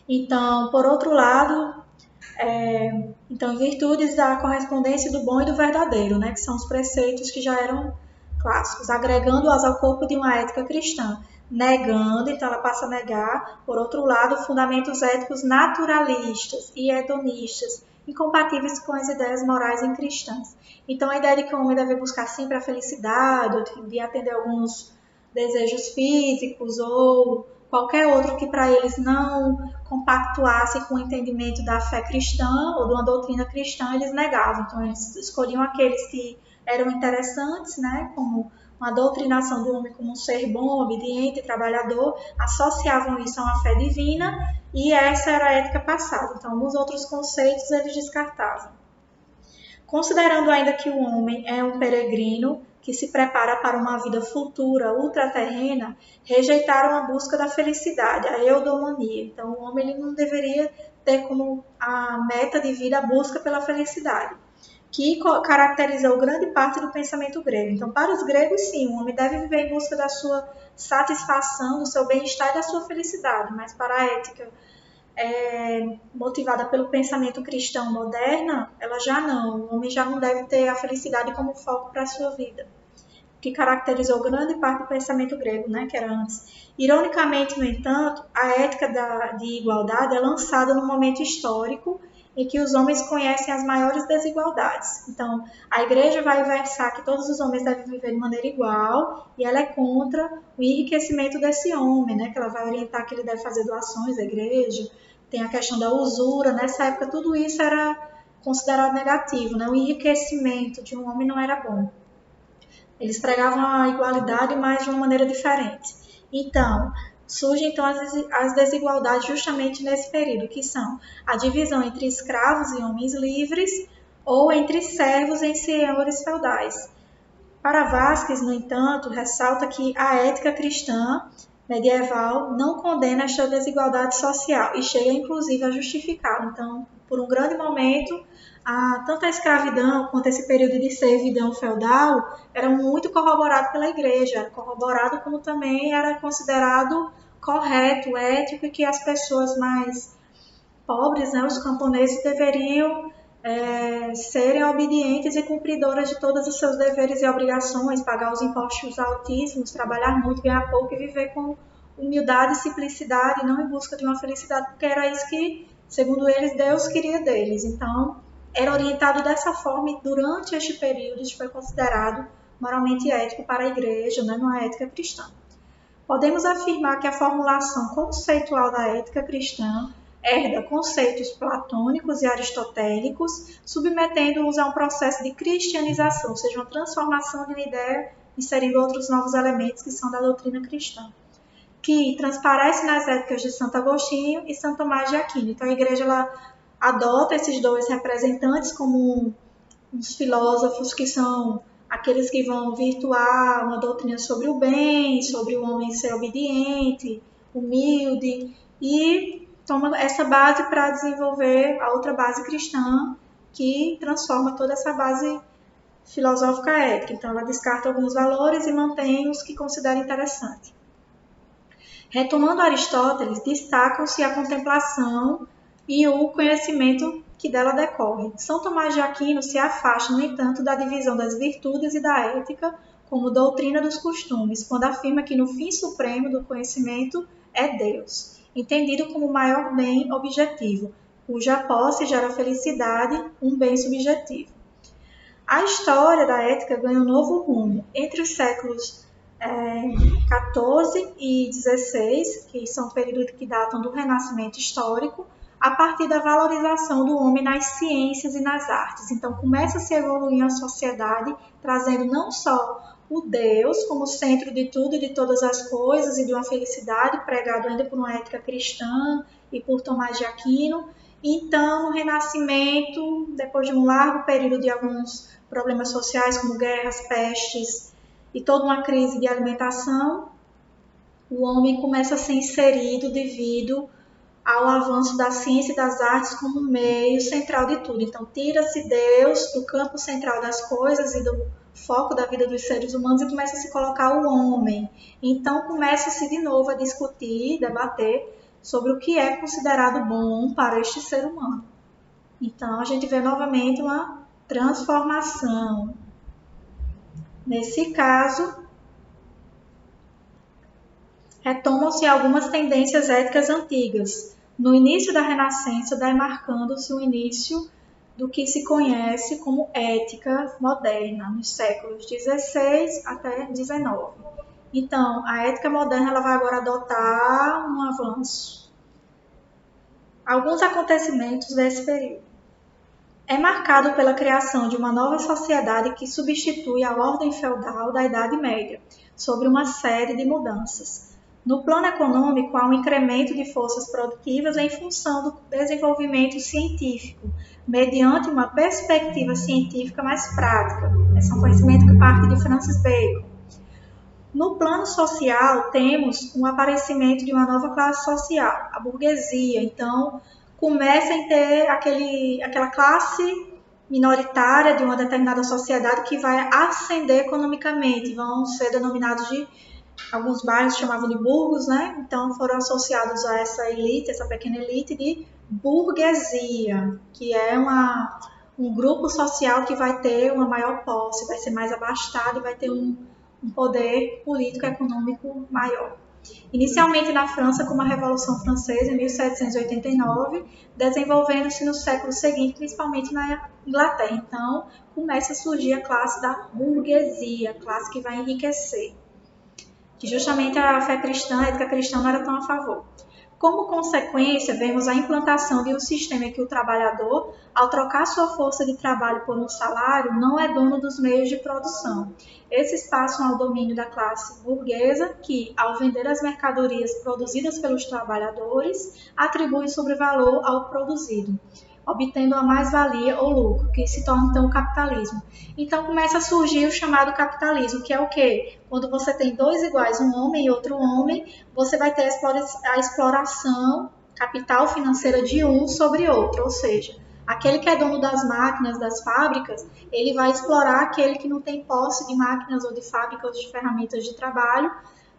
Então, por outro lado, virtudes da correspondência do bom e do verdadeiro, né, que são os preceitos que já eram clássicos, agregando-as ao corpo de uma ética cristã, negando, então ela passa a negar, por outro lado, fundamentos éticos naturalistas e hedonistas, incompatíveis com as ideias morais em cristãs. Então, a ideia de que o homem deve buscar sempre a felicidade, de atender alguns desejos físicos ou qualquer outro que para eles não compactuasse com o entendimento da fé cristã ou de uma doutrina cristã, eles negavam. Então, eles escolhiam aqueles que eram interessantes, né, como uma doutrinação do homem como um ser bom, obediente, trabalhador, associavam isso a uma fé divina e essa era a ética passada. Então, alguns outros conceitos eles descartavam. Considerando ainda que o homem é um peregrino que se prepara para uma vida futura, ultraterrena, rejeitaram a busca da felicidade, a eudaimonia. Então, o homem ele não deveria ter como a meta de vida a busca pela felicidade, que caracterizou grande parte do pensamento grego. Então, para os gregos, sim, o homem deve viver em busca da sua satisfação, do seu bem-estar e da sua felicidade, mas para a ética motivada pelo pensamento cristão moderna, ela já não. O homem já não deve ter a felicidade como foco para a sua vida, que caracterizou grande parte do pensamento grego, né, que era antes. Ironicamente, no entanto, a ética de igualdade é lançada num momento histórico em que os homens conhecem as maiores desigualdades. Então, a igreja vai versar que todos os homens devem viver de maneira igual e ela é contra o enriquecimento desse homem, né, que ela vai orientar que ele deve fazer doações à igreja. Tem a questão da usura. Nessa época, tudo isso era considerado negativo, né? O enriquecimento de um homem não era bom. Eles pregavam a igualdade, mas de uma maneira diferente. Então, surgem então as desigualdades justamente nesse período, que são a divisão entre escravos e homens livres ou entre servos e senhores feudais. Para Vasquez, no entanto, ressalta que a ética cristã medieval não condena esta desigualdade social e chega inclusive a justificá-la. Então, por um grande momento, tanto a escravidão quanto esse período de servidão feudal era muito corroborado pela igreja, era corroborado como também era considerado correto, ético e que as pessoas mais pobres, né, os camponeses, deveriam serem obedientes e cumpridoras de todos os seus deveres e obrigações, pagar os impostos altíssimos, trabalhar muito, ganhar pouco e viver com humildade e simplicidade, não em busca de uma felicidade, porque era isso que, segundo eles, Deus queria deles. Então, era orientado dessa forma e durante este período isso foi considerado moralmente ético para a igreja, né, numa ética cristã. Podemos afirmar que a formulação conceitual da ética cristã herda conceitos platônicos e aristotélicos, submetendo-os a um processo de cristianização, ou seja, uma transformação de uma ideia, inserindo outros novos elementos que são da doutrina cristã, que transparece nas éticas de Santo Agostinho e Santo Tomás de Aquino. Então, a igreja ela adota esses dois representantes como uns filósofos que são aqueles que vão virtuar uma doutrina sobre o bem, sobre o homem ser obediente, humilde, e toma essa base para desenvolver a outra base cristã, que transforma toda essa base filosófica ética. Então, ela descarta alguns valores e mantém os que considera interessante. Retomando Aristóteles, destacam-se a contemplação e o conhecimento que dela decorre. São Tomás de Aquino se afasta, no entanto, da divisão das virtudes e da ética como doutrina dos costumes, quando afirma que no fim supremo do conhecimento é Deus, entendido como o maior bem objetivo, cuja posse gera felicidade, um bem subjetivo. A história da ética ganha um novo rumo. Entre os séculos 14 e 16, que são períodos que datam do Renascimento histórico, a partir da valorização do homem nas ciências e nas artes. Então, começa a se evoluir a sociedade, trazendo não só o Deus como centro de tudo e de todas as coisas e de uma felicidade, pregado ainda por uma ética cristã e por Tomás de Aquino. Então, no Renascimento, depois de um largo período de alguns problemas sociais, como guerras, pestes e toda uma crise de alimentação, o homem começa a ser inserido devido ao avanço da ciência e das artes como meio central de tudo. Então, tira-se Deus do campo central das coisas e do foco da vida dos seres humanos e começa a se colocar o homem. Então, começa-se de novo a discutir, debater sobre o que é considerado bom para este ser humano. Então, a gente vê novamente uma transformação. Nesse caso, retomam-se algumas tendências éticas antigas. No início da Renascença, demarcando-se o início do que se conhece como ética moderna, nos séculos XVI até XIX. Então, a ética moderna ela vai agora adotar um avanço. Alguns acontecimentos desse período. é marcado pela criação de uma nova sociedade que substitui a ordem feudal da Idade Média, sobre uma série de mudanças. No plano econômico, há um incremento de forças produtivas em função do desenvolvimento científico, mediante uma perspectiva científica mais prática. Esse é um conhecimento que parte de Francis Bacon. No plano social, temos um aparecimento de uma nova classe social, a burguesia. Então, começa a ter aquela classe minoritária de uma determinada sociedade que vai ascender economicamente, vão ser denominados de, alguns bairros chamavam de burgos, né? Então foram associados a essa elite, essa pequena elite de burguesia, que é um grupo social que vai ter uma maior posse, vai ser mais abastado e vai ter um poder político e econômico maior. Inicialmente na França, com a Revolução Francesa, em 1789, desenvolvendo-se no século seguinte, principalmente na Inglaterra. Então, começa a surgir a classe da burguesia, a classe que vai enriquecer, que justamente a fé cristã, a ética cristã não era tão a favor. Como consequência, vemos a implantação de um sistema em que o trabalhador, ao trocar sua força de trabalho por um salário, não é dono dos meios de produção. Esses passam ao domínio da classe burguesa, que, ao vender as mercadorias produzidas pelos trabalhadores, atribui sobrevalor ao produzido, obtendo a mais-valia ou lucro, que se torna então o capitalismo. Então começa a surgir o chamado capitalismo, que é o quê? Quando você tem dois iguais, um homem e outro homem, você vai ter a exploração capital financeira de um sobre outro, ou seja, aquele que é dono das máquinas, das fábricas, ele vai explorar aquele que não tem posse de máquinas ou de fábricas ou de ferramentas de trabalho,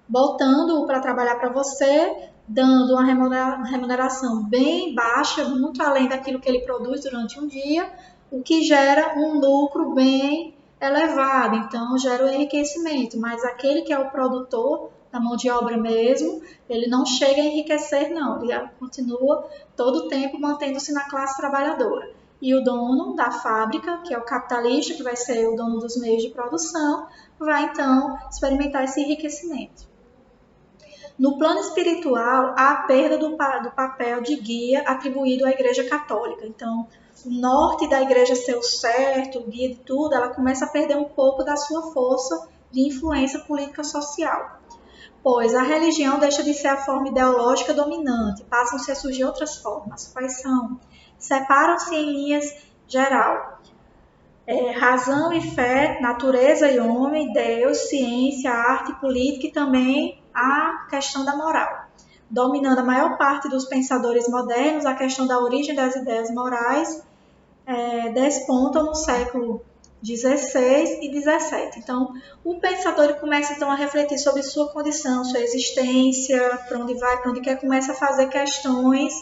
botando-o para trabalhar para você, dando uma remuneração bem baixa, muito além daquilo que ele produz durante um dia, o que gera um lucro bem elevado, então gera o enriquecimento, mas aquele que é o produtor da mão de obra mesmo, ele não chega a enriquecer não, ele continua todo o tempo mantendo-se na classe trabalhadora. E o dono da fábrica, que é o capitalista, que vai ser o dono dos meios de produção, vai então experimentar esse enriquecimento. No plano espiritual, há a perda do papel de guia atribuído à Igreja Católica. Então, o norte da Igreja ser o certo, o guia de tudo, ela começa a perder um pouco da sua força de influência política social. Pois a religião deixa de ser a forma ideológica dominante, passam-se a surgir outras formas. Quais são? Separam-se em linhas geral. Razão e fé, natureza e homem, Deus, ciência, arte, política e também a questão da moral. Dominando a maior parte dos pensadores modernos, a questão da origem das ideias morais despontam no século XVI e XVII. Então, o pensador começa então a refletir sobre sua condição, sua existência, para onde vai, para onde quer, começa a fazer questões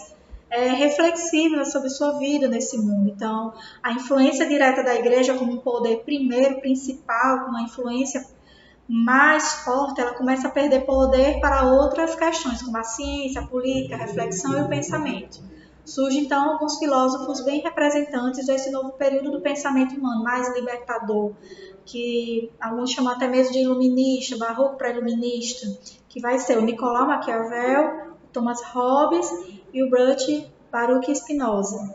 reflexivas sobre sua vida nesse mundo. Então, a influência direta da igreja como um poder primeiro, principal, como uma influência mais forte, ela começa a perder poder para outras questões, como a ciência, a política, a reflexão e o pensamento. Surgem, então, alguns filósofos bem representantes desse novo período do pensamento humano, mais libertador, que alguns chamam até mesmo de iluminista, barroco pré-iluminista, que vai ser o Nicolau Maquiavel, o Thomas Hobbes e o Baruch Spinoza.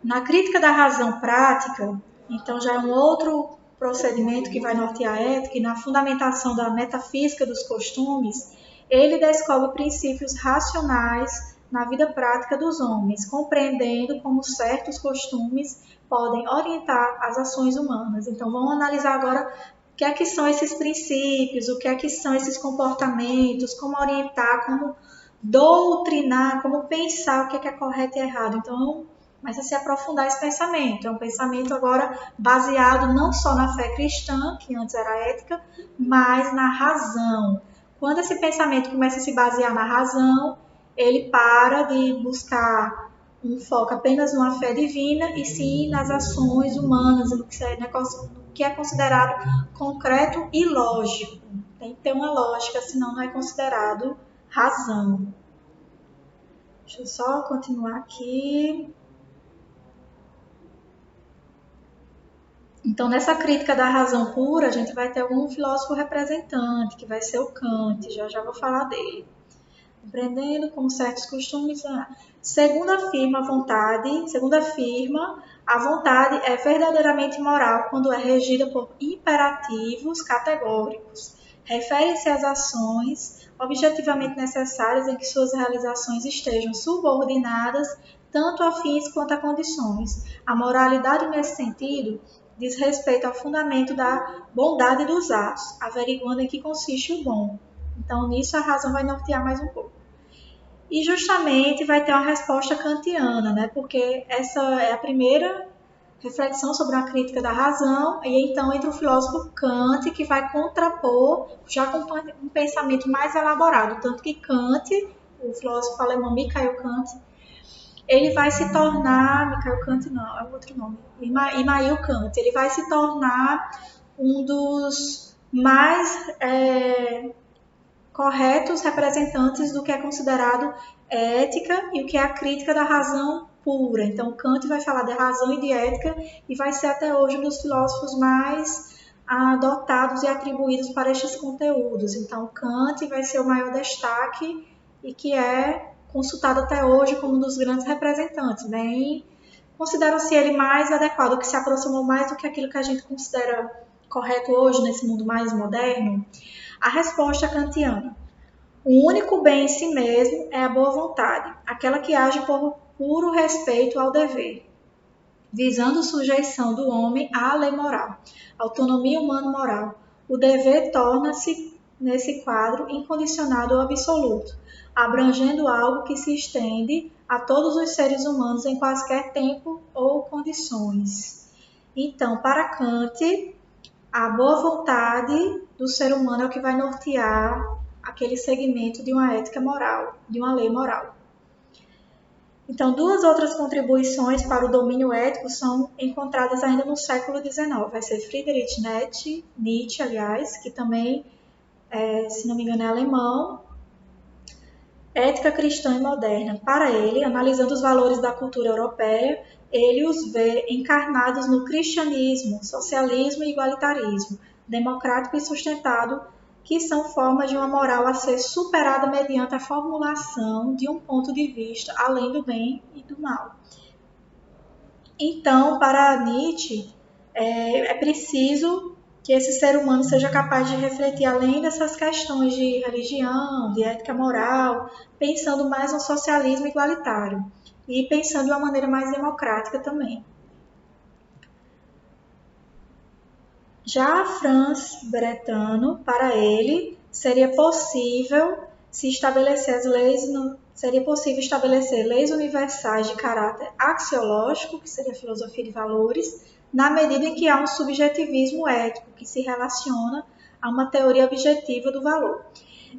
Na crítica da razão prática, então já é um outro procedimento que vai nortear a ética, e na fundamentação da metafísica dos costumes, ele descobre princípios racionais na vida prática dos homens, compreendendo como certos costumes podem orientar as ações humanas. Então, vamos analisar agora o que é que são esses princípios, o que é que são esses comportamentos, como orientar, como doutrinar, como pensar o que é correto e errado. Então, começa a se aprofundar esse pensamento. É um pensamento agora baseado não só na fé cristã, que antes era ética, mas na razão. Quando esse pensamento começa a se basear na razão, ele para de buscar um foco apenas numa fé divina e sim nas ações humanas, no que é considerado concreto e lógico. Tem que ter uma lógica, senão não é considerado razão. Deixa eu só continuar aqui. Então, nessa crítica da razão pura, a gente vai ter algum filósofo representante, que vai ser o Kant, já vou falar dele. Compreendendo como certos costumes. Segundo afirma A vontade é verdadeiramente moral quando é regida por imperativos categóricos. Refere-se às ações objetivamente necessárias em que suas realizações estejam subordinadas tanto a fins quanto a condições. A moralidade, nesse sentido, diz respeito ao fundamento da bondade dos atos, averiguando em que consiste o bom. Então, nisso a razão vai nortear mais um pouco. E justamente vai ter uma resposta kantiana, né? Porque essa é a primeira reflexão sobre uma crítica da razão, e então entra o filósofo Kant, que vai contrapor já com um pensamento mais elaborado. Tanto que Kant, o filósofo alemão Michael Kant, ele vai se tornar, Michael Kant não, é outro nome, Immanuel Kant, ele vai se tornar um dos mais corretos representantes do que é considerado ética e o que é a crítica da razão pura. Então, Kant vai falar de razão e de ética e vai ser até hoje um dos filósofos mais adotados e atribuídos para estes conteúdos. Então, Kant vai ser o maior destaque e que é consultado até hoje como um dos grandes representantes. Bem, considera-se ele mais adequado, que se aproximou mais do que aquilo que a gente considera correto hoje nesse mundo mais moderno. A resposta kantiana. O único bem em si mesmo é a boa vontade, aquela que age por puro respeito ao dever, visando sujeição do homem à lei moral, autonomia humano-moral. O dever torna-se, nesse quadro, incondicionado ou absoluto, abrangendo algo que se estende a todos os seres humanos em quaisquer tempo ou condições. Então, para Kant, a boa vontade do ser humano é o que vai nortear aquele segmento de uma ética moral, de uma lei moral. Então, duas outras contribuições para o domínio ético são encontradas ainda no século XIX. Vai ser Friedrich Nietzsche, aliás, que também, se não me engano, é alemão. Ética cristã e moderna. Para ele, analisando os valores da cultura europeia, ele os vê encarnados no cristianismo, socialismo e igualitarismo, democrático e sustentado, que são formas de uma moral a ser superada mediante a formulação de um ponto de vista além do bem e do mal. Então, para Nietzsche, é preciso que esse ser humano seja capaz de refletir além dessas questões de religião, de ética moral, pensando mais no socialismo igualitário e pensando de uma maneira mais democrática também. Já Franz Brentano, para ele, seria possível estabelecer leis universais de caráter axiológico, que seria a filosofia de valores, na medida em que há um subjetivismo ético que se relaciona a uma teoria objetiva do valor.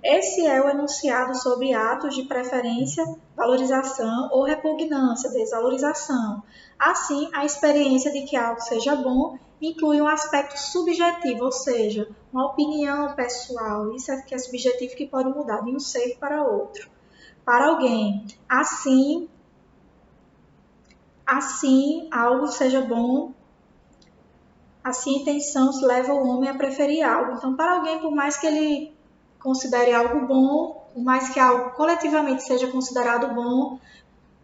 Esse é o enunciado sobre atos de preferência, valorização ou repugnância, desvalorização. Assim, a experiência de que algo seja bom inclui um aspecto subjetivo, ou seja, uma opinião pessoal. Isso é que é subjetivo, que pode mudar de um ser para outro, para alguém. Assim, algo seja bom, assim a intenção leva o homem a preferir algo. Então, para alguém, por mais que ele considere algo bom, por mais que algo coletivamente seja considerado bom,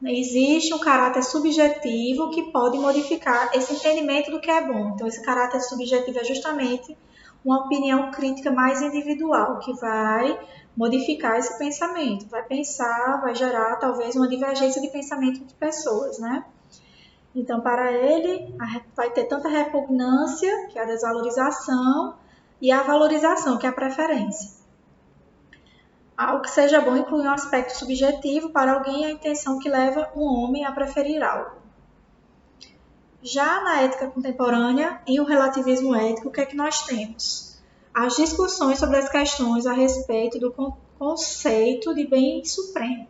existe um caráter subjetivo que pode modificar esse entendimento do que é bom. Então, esse caráter subjetivo é justamente uma opinião crítica mais individual, que vai modificar esse pensamento, vai pensar, vai gerar talvez uma divergência de pensamento de pessoas, né? Então, para ele, vai ter tanta repugnância, que é a desvalorização, e a valorização, que é a preferência. Algo que seja bom inclui um aspecto subjetivo para alguém e a intenção que leva um homem a preferir algo. Já na ética contemporânea e o relativismo ético, o que é que nós temos? As discussões sobre as questões a respeito do conceito de bem supremo,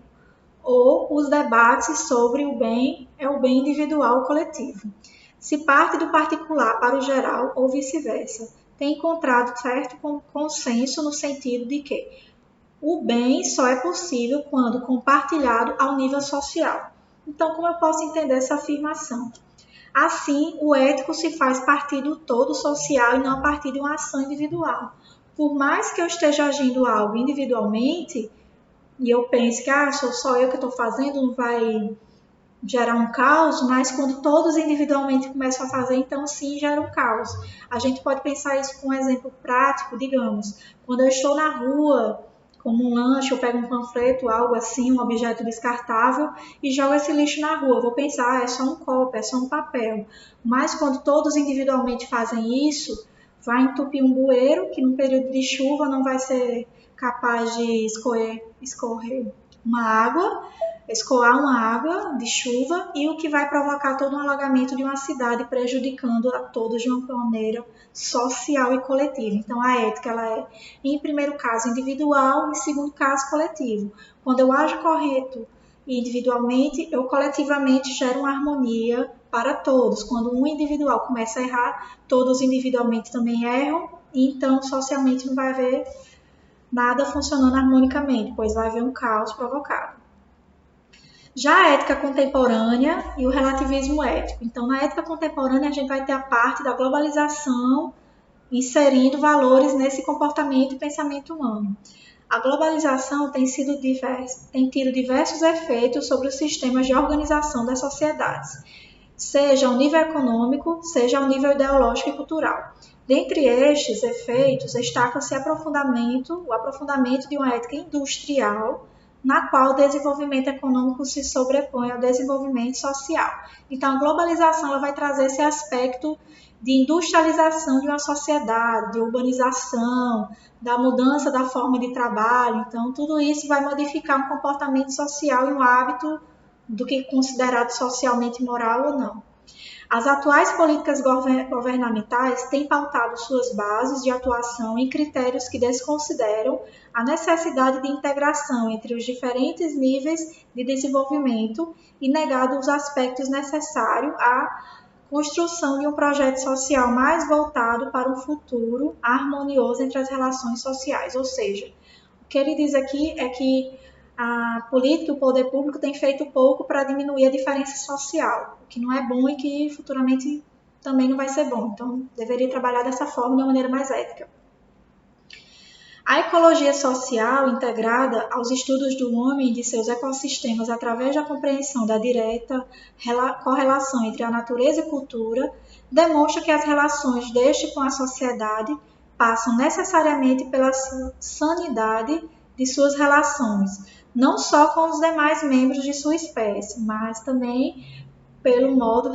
ou os debates sobre o bem individual ou coletivo. Se parte do particular para o geral ou vice-versa, tem encontrado certo consenso no sentido de que o bem só é possível quando compartilhado ao nível social. Então, como eu posso entender essa afirmação? Assim, o ético se faz partir do todo social e não a partir de uma ação individual. Por mais que eu esteja agindo algo individualmente, e eu pense que sou só eu que estou fazendo, gerar um caos, mas quando todos individualmente começam a fazer, então sim gera um caos. A gente pode pensar isso com um exemplo prático, digamos, quando eu estou na rua, como um lanche, eu pego um panfleto, algo assim, um objeto descartável e jogo esse lixo na rua. Eu vou pensar, é só um copo, é só um papel. Mas quando todos individualmente fazem isso, vai entupir um bueiro que no período de chuva não vai ser capaz de escorrer uma água, escoar uma água de chuva e o que vai provocar todo um alagamento de uma cidade, prejudicando a todos de uma maneira social e coletiva. Então, a ética ela é, em primeiro caso, individual, em segundo caso, coletivo. Quando eu ajo correto individualmente, eu coletivamente gero uma harmonia para todos. Quando um individual começa a errar, todos individualmente também erram, e então socialmente não vai haver nada funcionando harmonicamente, pois vai haver um caos provocado. Já a ética contemporânea e o relativismo ético. Então, na ética contemporânea, a gente vai ter a parte da globalização, inserindo valores nesse comportamento e pensamento humano. A globalização tem tido diversos efeitos sobre os sistemas de organização das sociedades, seja ao nível econômico, seja ao nível ideológico e cultural. Dentre estes efeitos, destaca-se o aprofundamento de uma ética industrial, na qual o desenvolvimento econômico se sobrepõe ao desenvolvimento social. Então, a globalização ela vai trazer esse aspecto de industrialização de uma sociedade, de urbanização, da mudança da forma de trabalho. Então, tudo isso vai modificar um comportamento social e um hábito do que é considerado socialmente moral ou não. As atuais políticas governamentais têm pautado suas bases de atuação em critérios que desconsideram a necessidade de integração entre os diferentes níveis de desenvolvimento e negado os aspectos necessários à construção de um projeto social mais voltado para um futuro harmonioso entre as relações sociais. Ou seja, o que ele diz aqui é que a política, o poder público tem feito pouco para diminuir a diferença social, o que não é bom e que futuramente também não vai ser bom. Então, deveria trabalhar dessa forma de uma maneira mais ética. A ecologia social, integrada aos estudos do homem e de seus ecossistemas através da compreensão da direta correlação entre a natureza e cultura, demonstra que as relações deste com a sociedade passam necessariamente pela sanidade de suas relações, não só com os demais membros de sua espécie, mas também pelo modo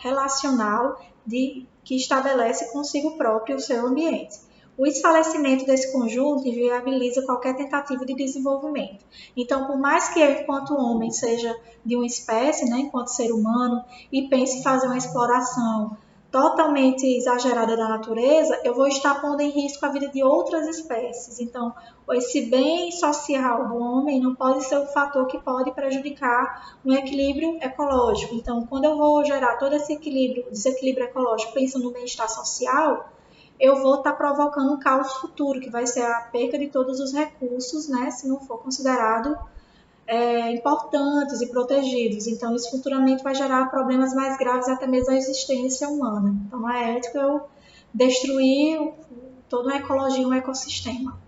relacional que estabelece consigo próprio o seu ambiente. O desfalecimento desse conjunto inviabiliza qualquer tentativa de desenvolvimento. Então, por mais que eu, enquanto homem, seja de uma espécie, né, enquanto ser humano, e pense em fazer uma exploração totalmente exagerada da natureza, eu vou estar pondo em risco a vida de outras espécies. Então, esse bem social do homem não pode ser um fator que pode prejudicar um equilíbrio ecológico. Então, quando eu vou gerar todo esse desequilíbrio ecológico pensando no bem-estar social, eu vou estar provocando um caos futuro, que vai ser a perca de todos os recursos, né, se não for considerado importantes e protegidos. Então, isso futuramente vai gerar problemas mais graves até mesmo à existência humana. Então, não é ético eu destruir toda uma ecologia, um ecossistema.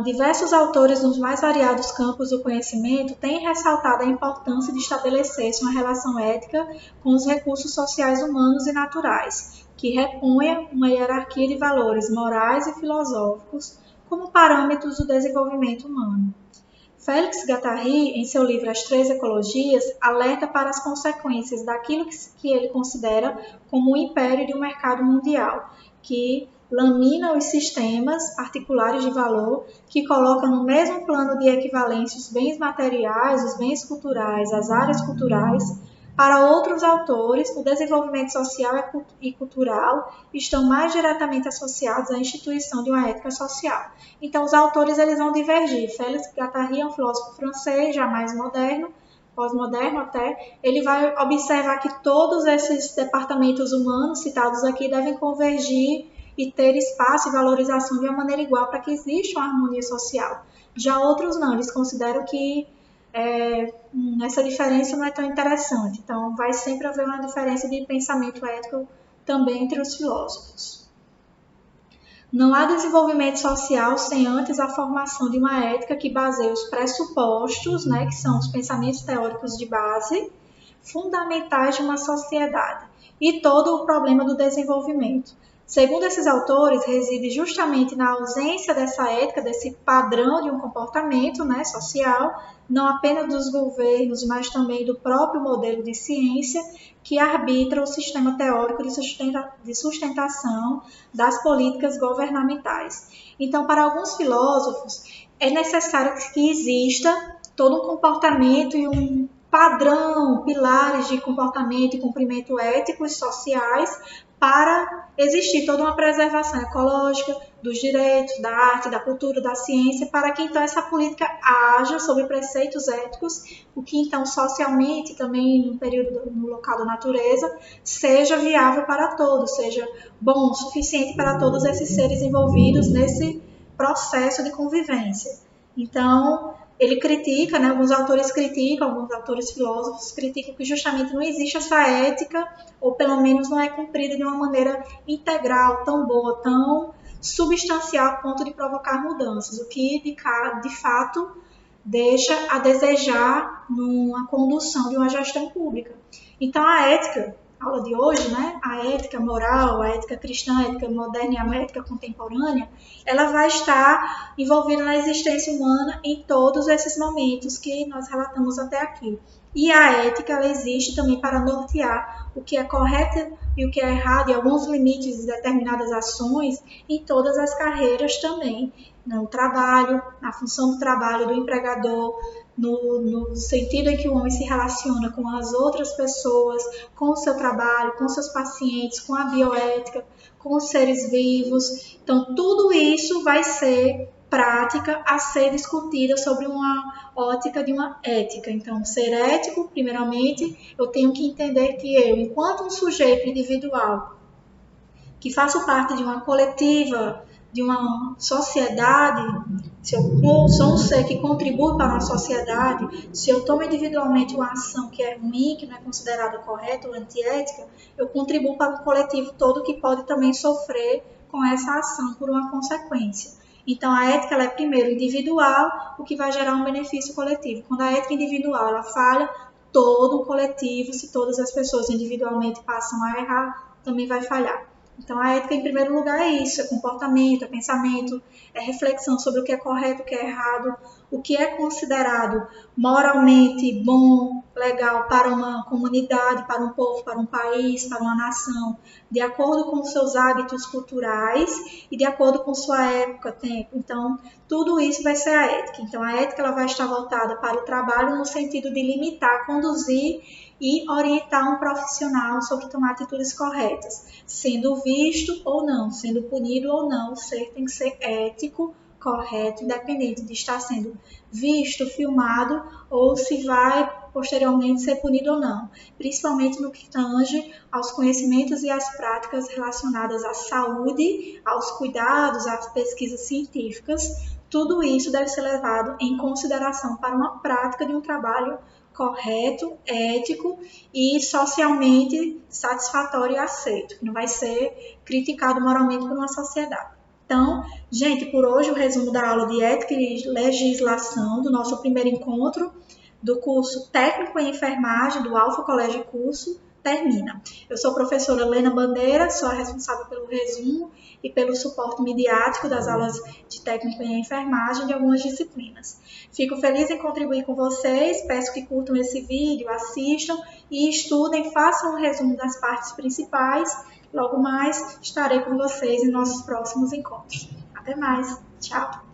Diversos autores nos mais variados campos do conhecimento têm ressaltado a importância de estabelecer-se uma relação ética com os recursos sociais humanos e naturais, que reponha uma hierarquia de valores morais e filosóficos como parâmetros do desenvolvimento humano. Félix Guattari, em seu livro As Três Ecologias, alerta para as consequências daquilo que ele considera como o império de um mercado mundial, que lamina os sistemas particulares de valor, que coloca no mesmo plano de equivalência os bens materiais, os bens culturais, as áreas culturais. Para outros autores, o desenvolvimento social e cultural estão mais diretamente associados à instituição de uma ética social. Então, os autores eles vão divergir. Félix Guattari é um filósofo francês, já mais moderno, pós-moderno até. Ele vai observar que todos esses departamentos humanos citados aqui devem convergir e ter espaço e valorização de uma maneira igual para que exista uma harmonia social. Já outros não, eles consideram que essa diferença não é tão interessante. Então, vai sempre haver uma diferença de pensamento ético também entre os filósofos. Não há desenvolvimento social sem antes a formação de uma ética que baseie os pressupostos, né, que são os pensamentos teóricos de base, fundamentais de uma sociedade, e todo o problema do desenvolvimento. Segundo esses autores, reside justamente na ausência dessa ética, desse padrão de um comportamento, né, social, não apenas dos governos, mas também do próprio modelo de ciência que arbitra o sistema teórico de sustentação das políticas governamentais. Então, para alguns filósofos, é necessário que exista todo um comportamento e um padrão, pilares de comportamento e cumprimento éticos e sociais para existir toda uma preservação ecológica dos direitos, da arte, da cultura, da ciência, para que então essa política haja sobre preceitos éticos, o que então socialmente, também no período no local da natureza, seja viável para todos, seja bom o suficiente para todos esses seres envolvidos nesse processo de convivência. Então, ele critica, né, alguns autores filósofos criticam que justamente não existe essa ética, ou pelo menos não é cumprida de uma maneira integral, tão boa, tão substancial a ponto de provocar mudanças, o que de fato deixa a desejar numa condução de uma gestão pública. Então a ética, a aula de hoje, né, a ética moral, a ética cristã, a ética moderna e a ética contemporânea, ela vai estar envolvida na existência humana em todos esses momentos que nós relatamos até aqui. E a ética, ela existe também para nortear o que é correto e o que é errado, e alguns limites de determinadas ações em todas as carreiras também. No trabalho, na função do trabalho do empregador, no sentido em que o homem se relaciona com as outras pessoas, com o seu trabalho, com seus pacientes, com a bioética, com os seres vivos. Então, tudo isso vai ser prática a ser discutida sobre uma ótica de uma ética. Então, ser ético, primeiramente, eu tenho que entender que eu, enquanto um sujeito individual, que faço parte de uma coletiva, de uma sociedade, se eu sou um ser que contribui para uma sociedade, se eu tomo individualmente uma ação que é ruim, que não é considerada correta ou antiética, eu contribuo para o coletivo todo que pode também sofrer com essa ação por uma consequência. Então, a ética ela é primeiro individual, o que vai gerar um benefício coletivo. Quando a ética individual ela falha, todo o coletivo, se todas as pessoas individualmente passam a errar, também vai falhar. Então, a ética, em primeiro lugar, é isso, é comportamento, é pensamento, é reflexão sobre o que é correto, o que é errado, o que é considerado moralmente bom, legal para uma comunidade, para um povo, para um país, para uma nação, de acordo com os seus hábitos culturais e de acordo com sua época, tempo. Então, tudo isso vai ser a ética. Então, a ética ela vai estar voltada para o trabalho no sentido de limitar, conduzir e orientar um profissional sobre tomar atitudes corretas, sendo visto ou não, sendo punido ou não, o ser tem que ser ético, correto, independente de estar sendo visto, filmado ou se vai posteriormente ser punido ou não, principalmente no que tange aos conhecimentos e às práticas relacionadas à saúde, aos cuidados, às pesquisas científicas. Tudo isso deve ser levado em consideração para uma prática de um trabalho correto, ético e socialmente satisfatório e aceito, que não vai ser criticado moralmente por uma sociedade. Então, gente, por hoje o resumo da aula de Ética e Legislação do nosso primeiro encontro do curso Técnico em Enfermagem do Alfa Colégio Curso termina. Eu sou a professora Lena Bandeira, sou a responsável pelo resumo e pelo suporte midiático das aulas de técnico em enfermagem de algumas disciplinas. Fico feliz em contribuir com vocês, peço que curtam esse vídeo, assistam e estudem, façam um resumo das partes principais. Logo mais estarei com vocês em nossos próximos encontros. Até mais, tchau!